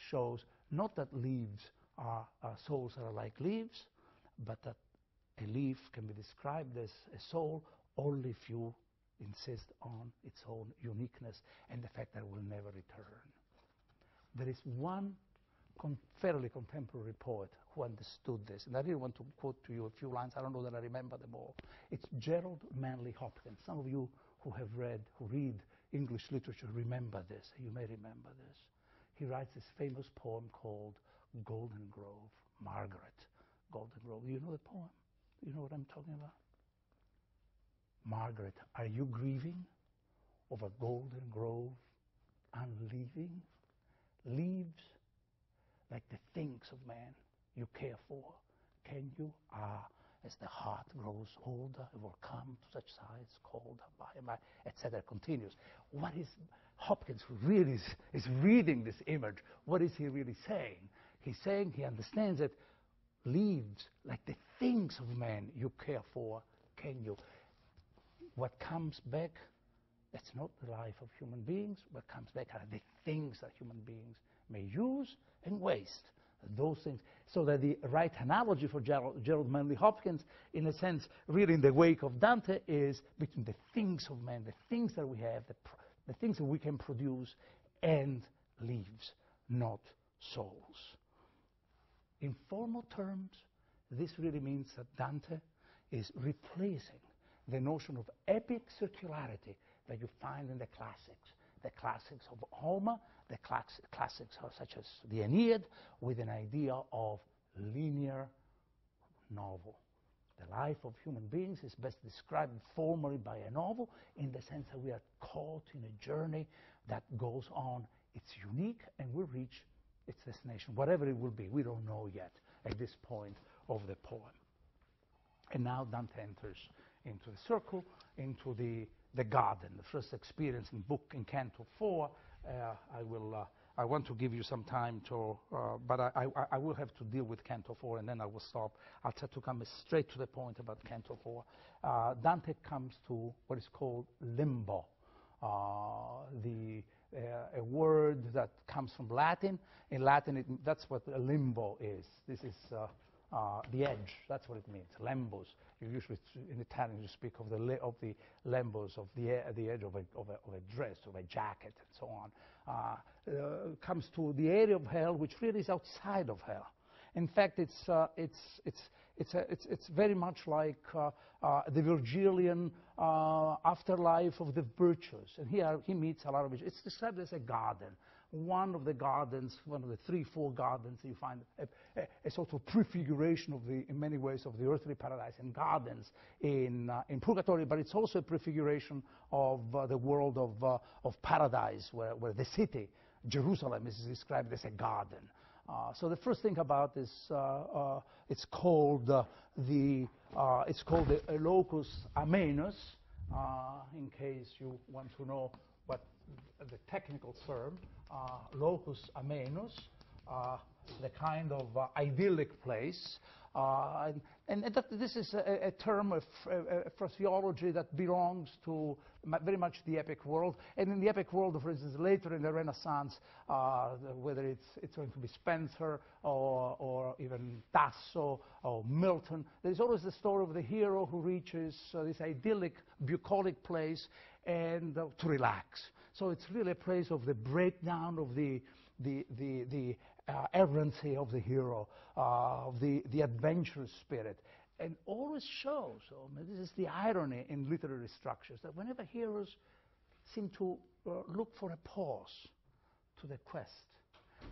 shows not that leaves are souls that are like leaves, but that a leaf can be described as a soul only if you insist on its own uniqueness and the fact that it will never return. There is one fairly contemporary poet who understood this, and I really want to quote to you a few lines. I don't know that I remember them all. It's Gerald Manley Hopkins. Some of you who read English literature remember this. You may remember this. He writes this famous poem called Golden Grove. Margaret, Golden Grove. Do you know the poem? Do you know what I'm talking about? Margaret, are you grieving over Golden Grove unleaving? Leaves like the things of man you care for. Can you? Ah, as the heart grows older, it will come to such size colder by and by, etc. Continues. What is Hopkins really is reading this image? What is he really saying? He's saying he understands that leaves like the things of man you care for. Can you? What comes back, that's not the life of human beings. What comes back are the things that human beings may use and waste. Those things. So that the right analogy for Gerald Manley Hopkins, in a sense, really in the wake of Dante, is between the things of man, the things that we have, the things that we can produce, and leaves, not souls. In formal terms, this really means that Dante is replacing the notion of epic circularity that you find in the classics of Homer, the classics such as the Aeneid, with an idea of linear novel. The life of human beings is best described formally by a novel, in the sense that we are caught in a journey that goes on. It's unique and will reach its destination, whatever it will be. We don't know yet at this point of the poem. And now Dante enters into the circle, into the garden, the first experience in Canto 4. I want to give you some time to, but I will have to deal with Canto 4, and then I will stop. I'll try to come straight to the point about Canto 4. Dante comes to what is called limbo, a word that comes from Latin. In Latin, that's what a limbo is. This is the edge. That's what it means. Lembos. You usually, in Italian, you speak of the lembos, of the edge of a dress, of a jacket, and so on. Comes to the area of hell, which really is outside of hell. In fact, it's very much like the Virgilian afterlife of the virtues. And here he meets a lot of it. It's described as a garden. One of the gardens, one of the 3-4 gardens, you find a sort of prefiguration of in many ways, of the earthly paradise, and gardens in Purgatory, but it's also a prefiguration of the world of paradise, where the city, Jerusalem, is described as a garden. So the first thing about this, it's called the locus amenus, in case you want to know what the technical term, locus amenus, the kind of idyllic place. This is a term of phraseology that belongs to very much the epic world. And in the epic world, for instance, later in the Renaissance, whether it's going to be Spenser or even Tasso or Milton, there's always the story of the hero who reaches this idyllic, bucolic place and to relax. So it's really a place of the breakdown of the errancy of the hero, of the adventurous spirit, and always shows, this is the irony in literary structures, that whenever heroes seem to look for a pause to the quest,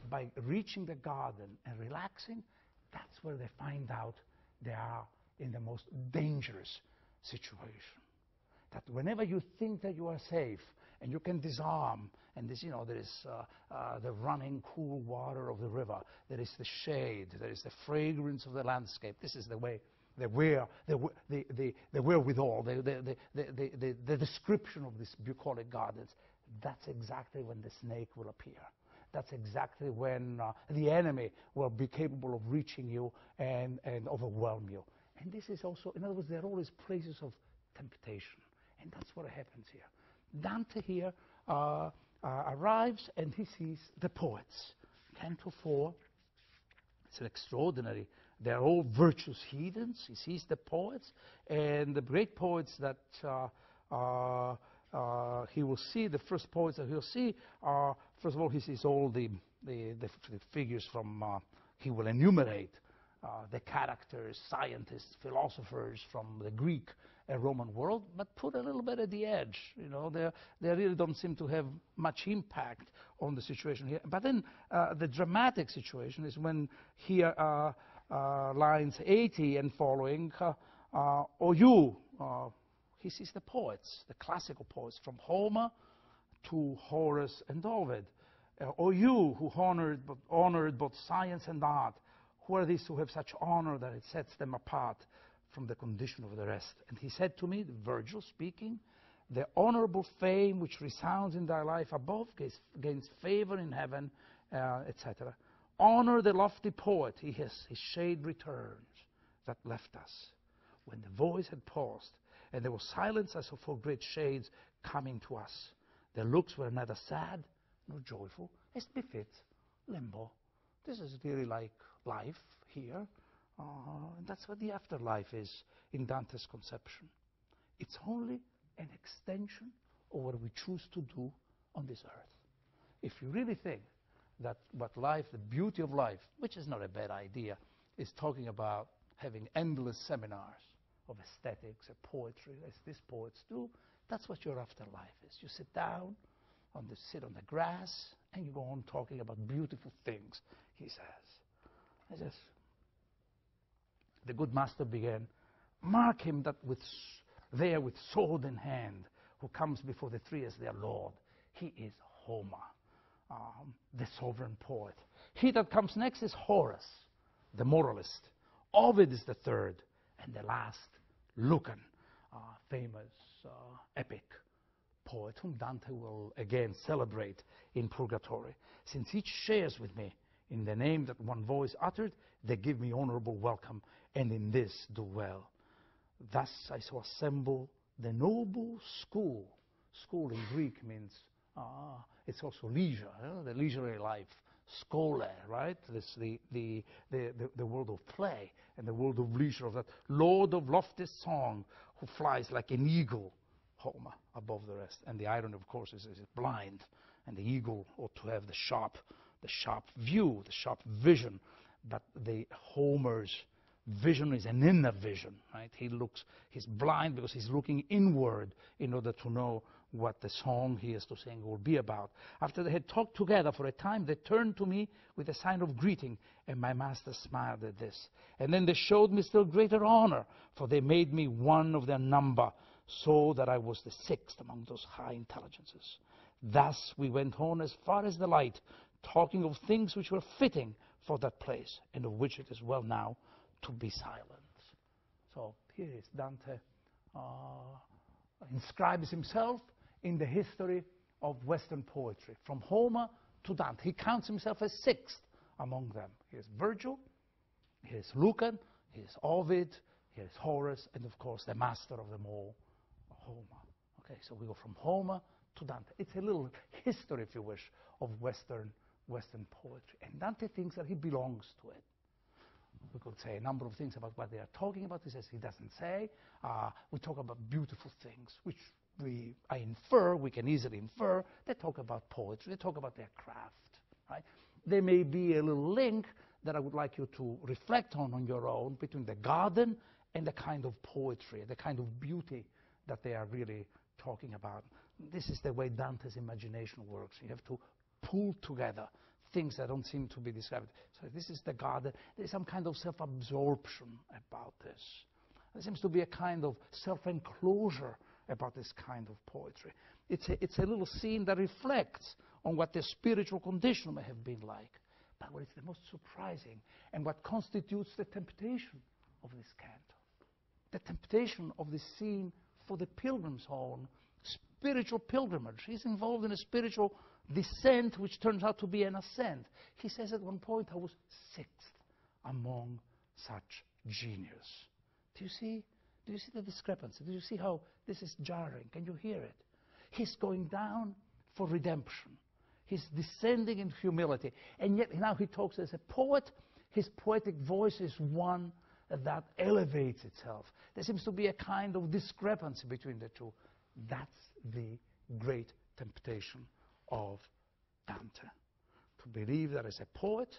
by reaching the garden and relaxing, that's where they find out they are in the most dangerous situation. That whenever you think that you are safe and you can disarm, and this, there is the running cool water of the river, there is the shade, there is the fragrance of the landscape. This is the way, the wherewithal, the description of these bucolic gardens. That's exactly when the snake will appear. That's exactly when the enemy will be capable of reaching you and overwhelm you. And this is also, in other words, there are always places of temptation. And that's what happens here. Dante here arrives and he sees the poets. Canto 4, it's an extraordinary They're all virtuous heathens. He sees the poets, and the great poets that he will see, the first poets that he'll see are, first of all, he sees all the figures from, he will enumerate the characters, scientists, philosophers from the Greek and Roman world, but put a little bit at the edge. You know, they really don't seem to have much impact on the situation here. But then the dramatic situation is when here lines 80 and following, or you, he sees the poets, the classical poets, from Homer to Horace and Ovid. Or you, who honored both science and art, who are these who have such honor that it sets them apart from the condition of the rest? And he said to me, Virgil speaking, the honorable fame which resounds in thy life above gains favor in heaven, etc. Honor the lofty poet, his shade returns that left us. When the voice had paused, and there was silence as for great shades coming to us, their looks were neither sad nor joyful, as befits limbo. This is really like life here, and that's what the afterlife is in Dante's conception. It's only an extension of what we choose to do on this earth. If you really think that what life, the beauty of life, which is not a bad idea, is talking about having endless seminars of aesthetics and poetry, as these poets do, that's what your afterlife is. You sit down, sit on the grass, and you go on talking about beautiful things, he says. The good master began, mark him that with sword in hand, who comes before the three as their lord. He is Homer, the sovereign poet. He that comes next is Horace, the moralist. Ovid is the third, and the last, Lucan, famous epic poet, whom Dante will again celebrate in Purgatory. Since each shares with me in the name that one voice uttered, they give me honorable welcome, and in this do well. Thus I so assemble the noble school. School in Greek means, it's also leisure, the leisurely life. Schole, right? This the world of play and the world of leisure, of that lord of lofty song who flies like an eagle, Homer, above the rest. And the irony, of course, is blind, and the eagle ought to have the sharp view, the sharp vision. But the Homer's vision is an inner vision, right? He's blind because he's looking inward in order to know what the song he is to sing will be about. After they had talked together for a time, they turned to me with a sign of greeting, and my master smiled at this. And then they showed me still greater honor, for they made me one of their number, so that I was the sixth among those high intelligences. Thus we went on as far as the light, talking of things which were fitting for that place, and of which it is well now to be silent. So here is Dante inscribes himself in the history of Western poetry, from Homer to Dante. He counts himself as sixth among them. Here's Virgil, here's Lucan, here's Ovid, here's Horace, and of course the master of them all, Homer. Okay, so we go from Homer to Dante. It's a little history, if you wish, of Western poetry. And Dante thinks that he belongs to it. We could say a number of things about what they are talking about. He says he doesn't say. We talk about beautiful things, which I infer, we can easily infer. They talk about poetry. They talk about their craft. Right? There may be a little link that I would like you to reflect on your own between the garden and the kind of poetry, the kind of beauty that they are really talking about. This is the way Dante's imagination works. You have to pull together things that don't seem to be described. So this is the garden. There's some kind of self-absorption about this. There seems to be a kind of self-enclosure about this kind of poetry. It's a little scene that reflects on what the spiritual condition may have been like. But what is the most surprising and what constitutes the temptation of this canto, the temptation of this scene for the pilgrim's own spiritual pilgrimage. He's involved in a spiritual descent which turns out to be an ascent. He says at one point, I was sixth among such genius. Do you see the discrepancy? Do you see how this is jarring? Can you hear it? He's going down for redemption. He's descending in humility. And yet now he talks as a poet. His poetic voice is one that elevates itself. There seems to be a kind of discrepancy between the two. That's the great temptation of Dante. To believe that as a poet,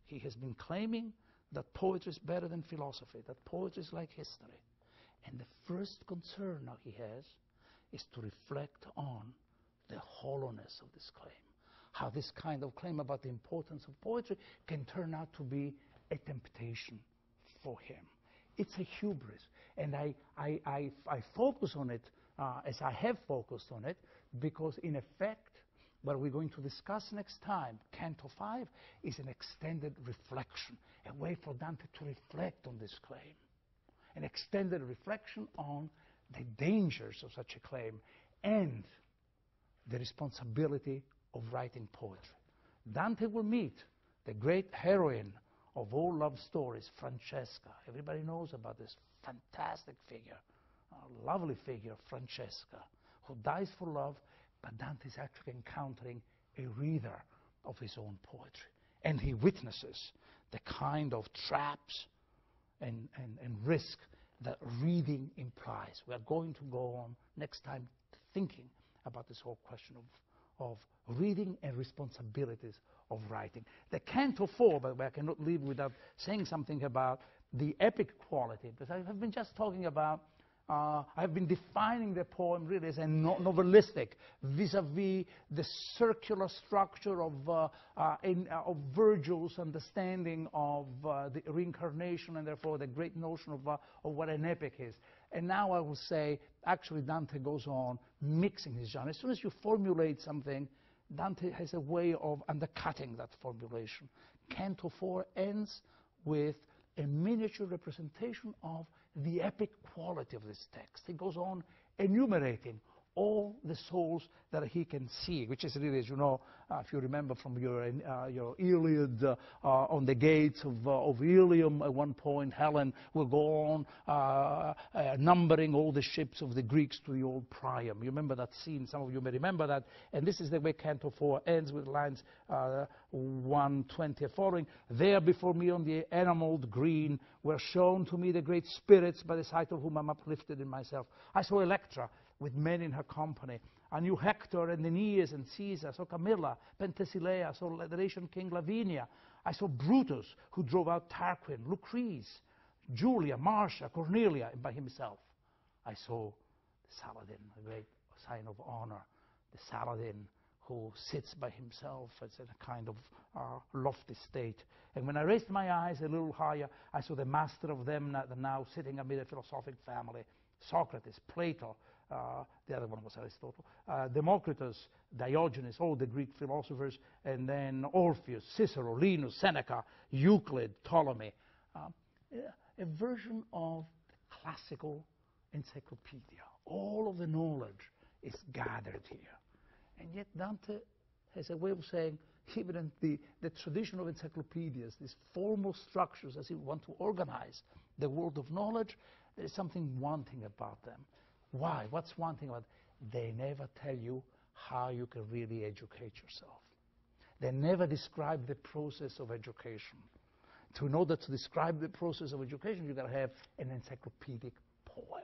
he has been claiming that poetry is better than philosophy, that poetry is like history. And the first concern now he has is to reflect on the hollowness of this claim. How this kind of claim about the importance of poetry can turn out to be a temptation for him. It's a hubris. And I focus on it as I have focused on it, because in effect, what we're going to discuss next time, Canto 5, is an extended reflection, a way for Dante to reflect on this claim, an extended reflection on the dangers of such a claim and the responsibility of writing poetry. Dante will meet the great heroine of all love stories, Francesca. Everybody knows about this fantastic figure, lovely figure, Francesca, who dies for love, but Dante is actually encountering a reader of his own poetry. And he witnesses the kind of traps and risk that reading implies. We are going to go on next time thinking about this whole question of reading and responsibilities of writing. The Canto 4, by the way, I cannot leave without saying something about the epic quality, because I have been just talking about I've been defining the poem really as a novelistic vis-a-vis the circular structure of Virgil's understanding of the reincarnation and therefore the great notion of what an epic is. And now I will say, actually Dante goes on mixing his genre. As soon as you formulate something, Dante has a way of undercutting that formulation. Canto 4 ends with a miniature representation of the epic quality of this text. He goes on enumerating all the souls that he can see, which is really, as you know, if you remember from your Iliad, on the gates of Ilium, at one point, Helen will go on numbering all the ships of the Greeks to the old Priam. You remember that scene? Some of you may remember that. And this is the way Canto 4 ends, with lines 120 following. There before me on the enameled green were shown to me the great spirits, by the sight of whom I'm uplifted in myself. I saw Electra with men in her company. I knew Hector and Aeneas and Caesar. I saw Camilla, Penthesilea. I saw the Dacian king Lavinia. I saw Brutus, who drove out Tarquin, Lucrece, Julia, Marcia, Cornelia, and by himself. I saw the Saladin, a great sign of honor, the Saladin who sits by himself as in a kind of lofty state. And when I raised my eyes a little higher, I saw the master of them now sitting amid a philosophic family, Socrates, Plato, the other one was Aristotle, Democritus, Diogenes, all the Greek philosophers, and then Orpheus, Cicero, Linus, Seneca, Euclid, Ptolemy. A version of the classical encyclopedia. All of the knowledge is gathered here. And yet Dante has a way of saying, even in the tradition of encyclopedias, these formal structures as you want to organize the world of knowledge, there is something wanting about them. Why? What's wanting about them? They never tell you how you can really educate yourself. They never describe the process of education. In order to describe the process of education, you've got to have an encyclopedic poem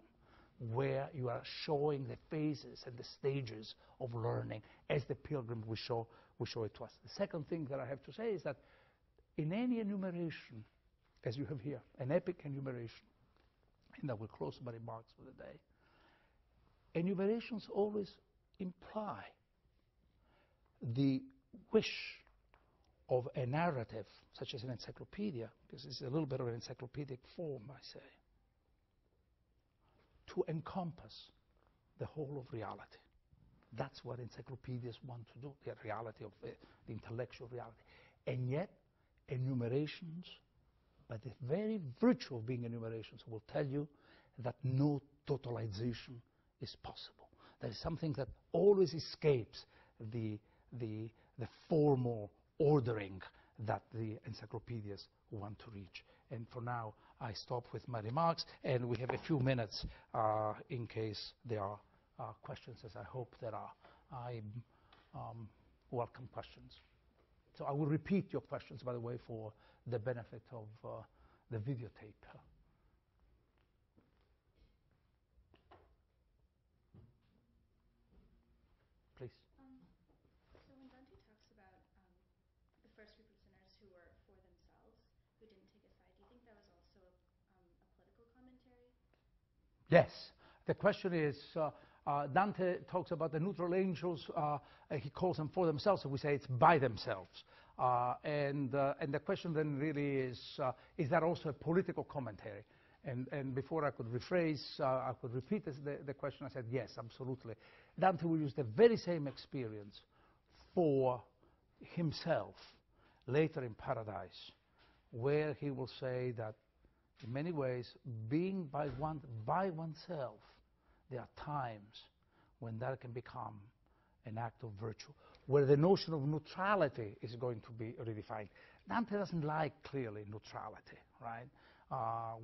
where you are showing the phases and the stages of learning as the pilgrim will show it to us. The second thing that I have to say is that in any enumeration, as you have here, an epic enumeration, and I will close my remarks for the day, enumerations always imply the wish of a narrative, such as an encyclopedia, because it's a little bit of an encyclopedic form, I say, to encompass the whole of reality. That's what encyclopedias want to do, the reality of the intellectual reality. And yet, enumerations, by the very virtue of being enumerations, will tell you that no totalization is possible. There is something that always escapes the formal ordering that the encyclopedias want to reach. And for now, I stop with my remarks, and we have a few minutes in case there are questions, as I hope there are. I welcome questions. So I will repeat your questions, by the way, for the benefit of the videotape. Please. So when Dante talks about the first group of sinners who were for themselves, who didn't take a side, do you think that was also a political commentary? Yes. The question is, Dante talks about the neutral angels. He calls them for themselves, so we say it's by themselves. And the question then really is that also a political commentary? And before I could rephrase, I could repeat the question. I said, yes, absolutely. Dante will use the very same experience for himself later in Paradise, where he will say that in many ways, being by oneself, there are times when that can become an act of virtue, where the notion of neutrality is going to be redefined. Dante doesn't like, clearly, neutrality, right?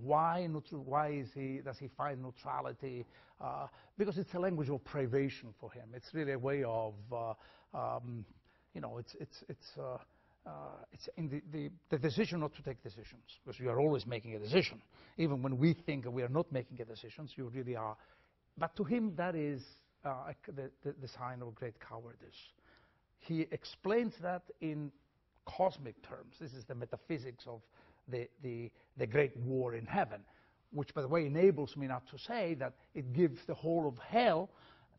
Why does he find neutrality? Because it's a language of privation for him. It's really a way of, it's in the decision not to take decisions, because you are always making a decision. Even when we think we are not making a decision, you really are. But to him, that is the sign of great cowardice. He explains that in cosmic terms. This is the metaphysics of the great war in heaven, which, by the way, enables me not to say that it gives the whole of hell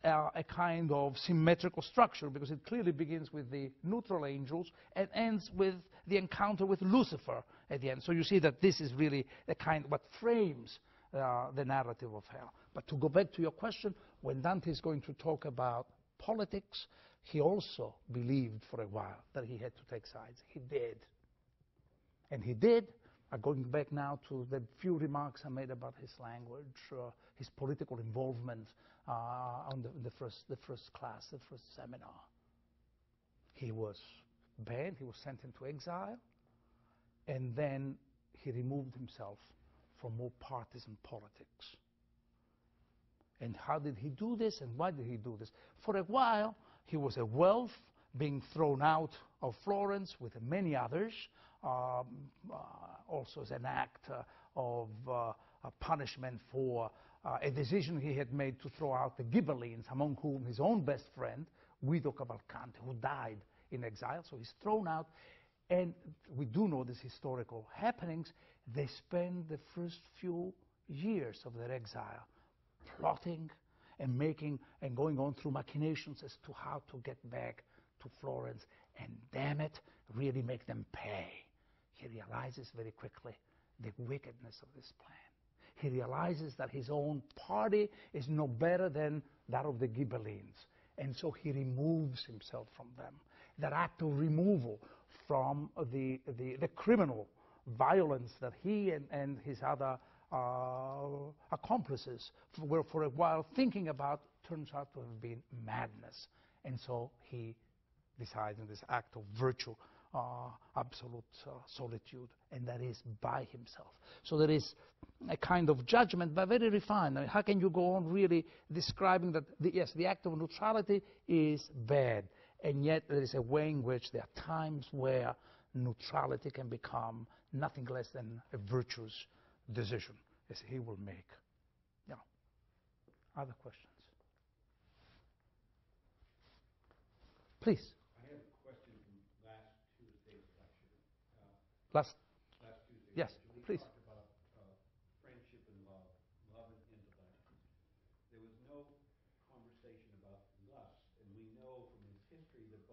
a kind of symmetrical structure, because it clearly begins with the neutral angels and ends with the encounter with Lucifer at the end. So you see that this is really the kind what frames the narrative of hell. But to go back to your question, when Dante is going to talk about politics, he also believed for a while that he had to take sides. He did. And he did. Going back now to the few remarks I made about his language, his political involvement on the first class, the first seminar. He was banned, he was sent into exile, and then he removed himself from more partisan politics. And how did he do this, and why did he do this? For a while, he was a wealth, being thrown out of Florence with many others, also as an act of a punishment for a decision he had made to throw out the Ghibellines, among whom his own best friend, Guido Cavalcanti, who died in exile. So he's thrown out, and we do know these historical happenings. They spend the first few years of their exile plotting and making and going on through machinations as to how to get back to Florence, and damn it, really make them pay. He realizes very quickly the wickedness of this plan. He realizes that his own party is no better than that of the Ghibellines, and so he removes himself from them. That act of removal from the criminal violence that he and his other accomplices were for a while thinking about turns out to have been madness. And so he decides in this act of virtue, absolute solitude, and that is by himself. So there is a kind of judgment, but very refined. I mean, how can you go on really describing that, yes, the act of neutrality is bad, and yet there is a way in which there are times where neutrality can become nothing less than a virtuous decision, as he will make. Yeah. Other questions? Please. I have a question from last Tuesday's lecture. Last Tuesday's yes, lecture, we please. talked about friendship and love and intellect. There was no conversation about lust, and we know from his history that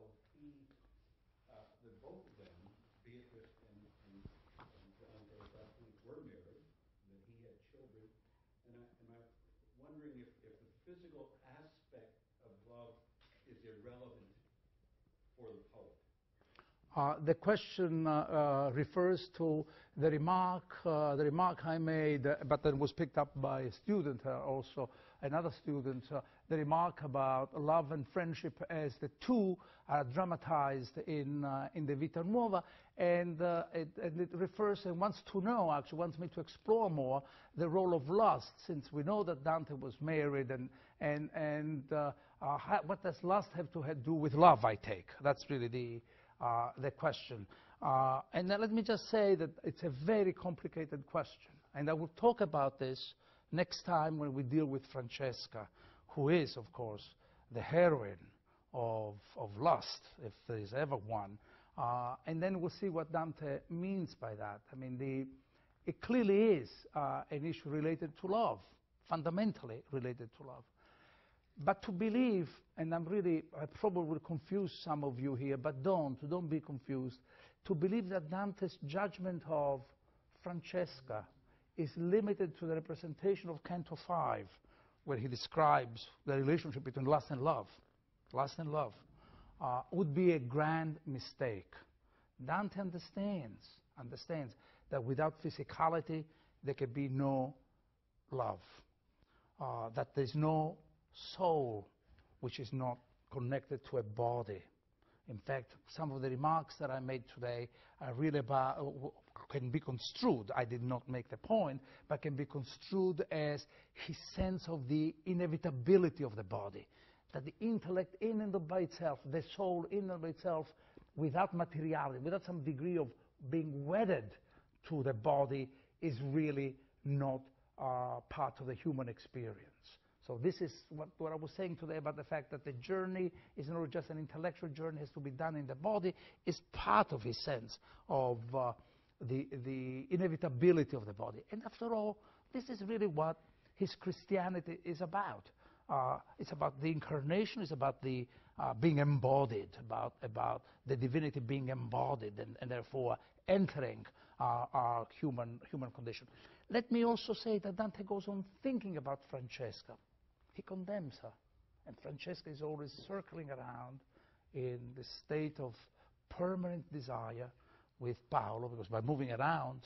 both of them, Beatrice and Dante, at that point were married, that he had children, and I'm wondering if the physical aspect of love is irrelevant for the poet. The question refers to the remark I made, but that was picked up by a student also, another student, the remark about love and friendship as the two are dramatized in the Vita Nuova, and it refers and wants to know, actually wants me to explore more the role of lust, since we know that Dante was married, and what does lust have to do with love, I take. That's really the question. And then let me just say that it's a very complicated question. And I will talk about this next time when we deal with Francesca, who is, of course, the heroine of lust, if there is ever one. And then we'll see what Dante means by that. I mean, it clearly is an issue related to love, fundamentally related to love. But to believe, and I probably will confuse some of you here, but don't be confused. To believe that Dante's judgment of Francesca is limited to the representation of Canto 5, where he describes the relationship between lust and love, would be a grand mistake. Dante understands that without physicality there can be no love, that there's no soul which is not connected to a body. In fact, some of the remarks that I made today are really can be construed, I did not make the point, but can be construed as his sense of the inevitability of the body, that the intellect in and by itself, the soul in and by itself, without materiality, without some degree of being wedded to the body, is really not part of the human experience. So this is what I was saying today about the fact that the journey is not just an intellectual journey, it has to be done in the body, is part of his sense of the inevitability of the body. And after all, this is really what his Christianity is about. It's about the incarnation, it's about the being embodied, about the divinity being embodied and therefore entering our human condition. Let me also say that Dante goes on thinking about Francesca. He condemns her. And Francesca is always circling around in the state of permanent desire with Paolo, because by moving around,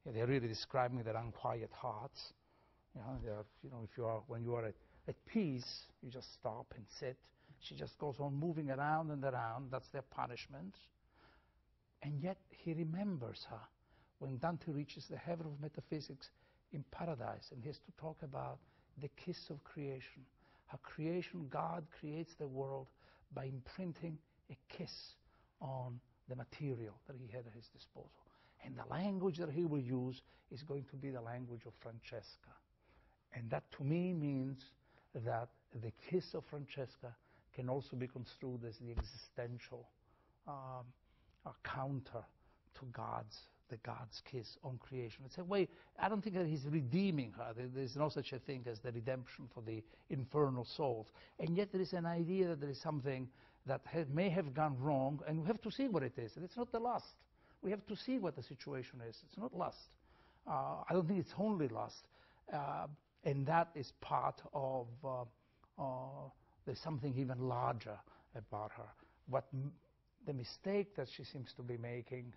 they're really describing their unquiet hearts. When you are at peace, you just stop and sit. She just goes on moving around and around. That's their punishment. And yet he remembers her when Dante reaches the heaven of metaphysics in paradise, and he has to talk about the kiss of creation. How creation, God creates the world by imprinting a kiss on the material that he had at his disposal. And the language that he will use is going to be the language of Francesca. And that to me means that the kiss of Francesca can also be construed as the existential counter to the God's kiss on creation. It's a way, I don't think that he's redeeming her. There's no such a thing as the redemption for the infernal souls. And yet there is an idea that there is something that may have gone wrong, and we have to see what it is. And it's not the lust. We have to see what the situation is. It's not lust. I don't think it's only lust. And that is part of, there's something even larger about her. The mistake that she seems to be making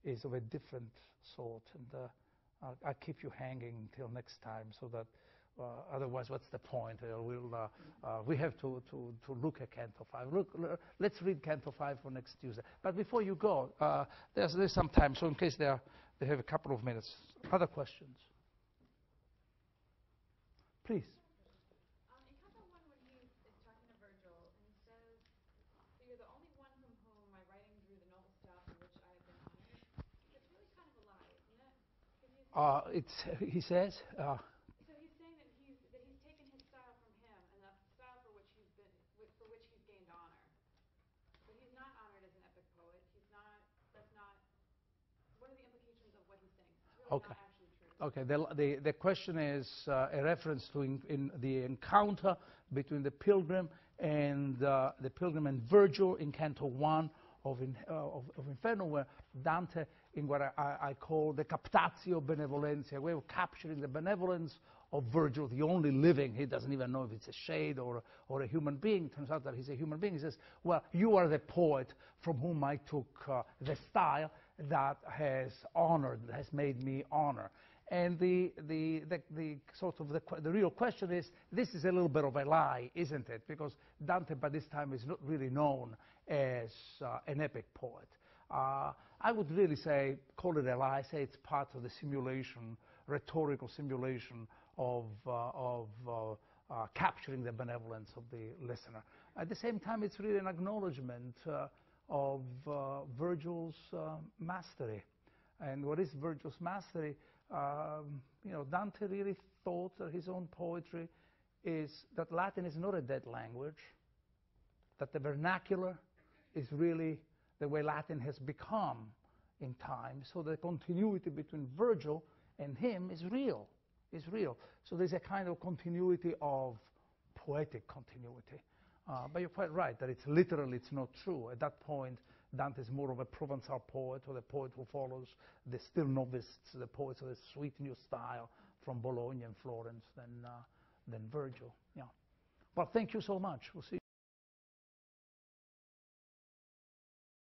is of a different sort, and I'll keep you hanging until next time, so that otherwise, what's the point? We have to look at Canto 5. Let's read Canto 5 for next Tuesday. But before you go, there's some time, so in case they have a couple of minutes. Other questions? Please. In Canto 1, when he is talking to Virgil, and he says, "So you're the only one from whom my writing drew the noble stuff in which I have been honored." That's really kind of a lie, isn't it? He says. So he's saying that he's taken his style from him, and the style for which he's gained honor. But he's not honored as an epic poet. That's not. What are the implications of what he's saying? It's really not actually true. Okay, the question is a reference to in the encounter between the pilgrim and Virgil in Canto 1 of Inferno, where Dante, in what I call the captatio benevolentia, a way of capturing the benevolence of Virgil, the only living. He doesn't even know if it's a shade or a human being. Turns out that he's a human being. He says, well, you are the poet from whom I took the style that has honored, that has made me honor. And the real question is, this is a little bit of a lie, isn't it? Because Dante by this time is not really known as an epic poet. I would really call it a lie. Say it's part of the simulation, rhetorical simulation of capturing the benevolence of the listener. At the same time, it's really an acknowledgement of Virgil's mastery. And what is Virgil's mastery? Dante really thought that his own poetry is that Latin is not a dead language, that the vernacular is really the way Latin has become in time. So the continuity between Virgil and him is real, So there's a kind of continuity of poetic continuity. But you're quite right that it's not true. At that point, Dante is more of a Provençal poet, or the poet who follows the still novices, the poets of the sweet new style from Bologna and Florence than Virgil. Yeah. Well, thank you so much. We'll see you.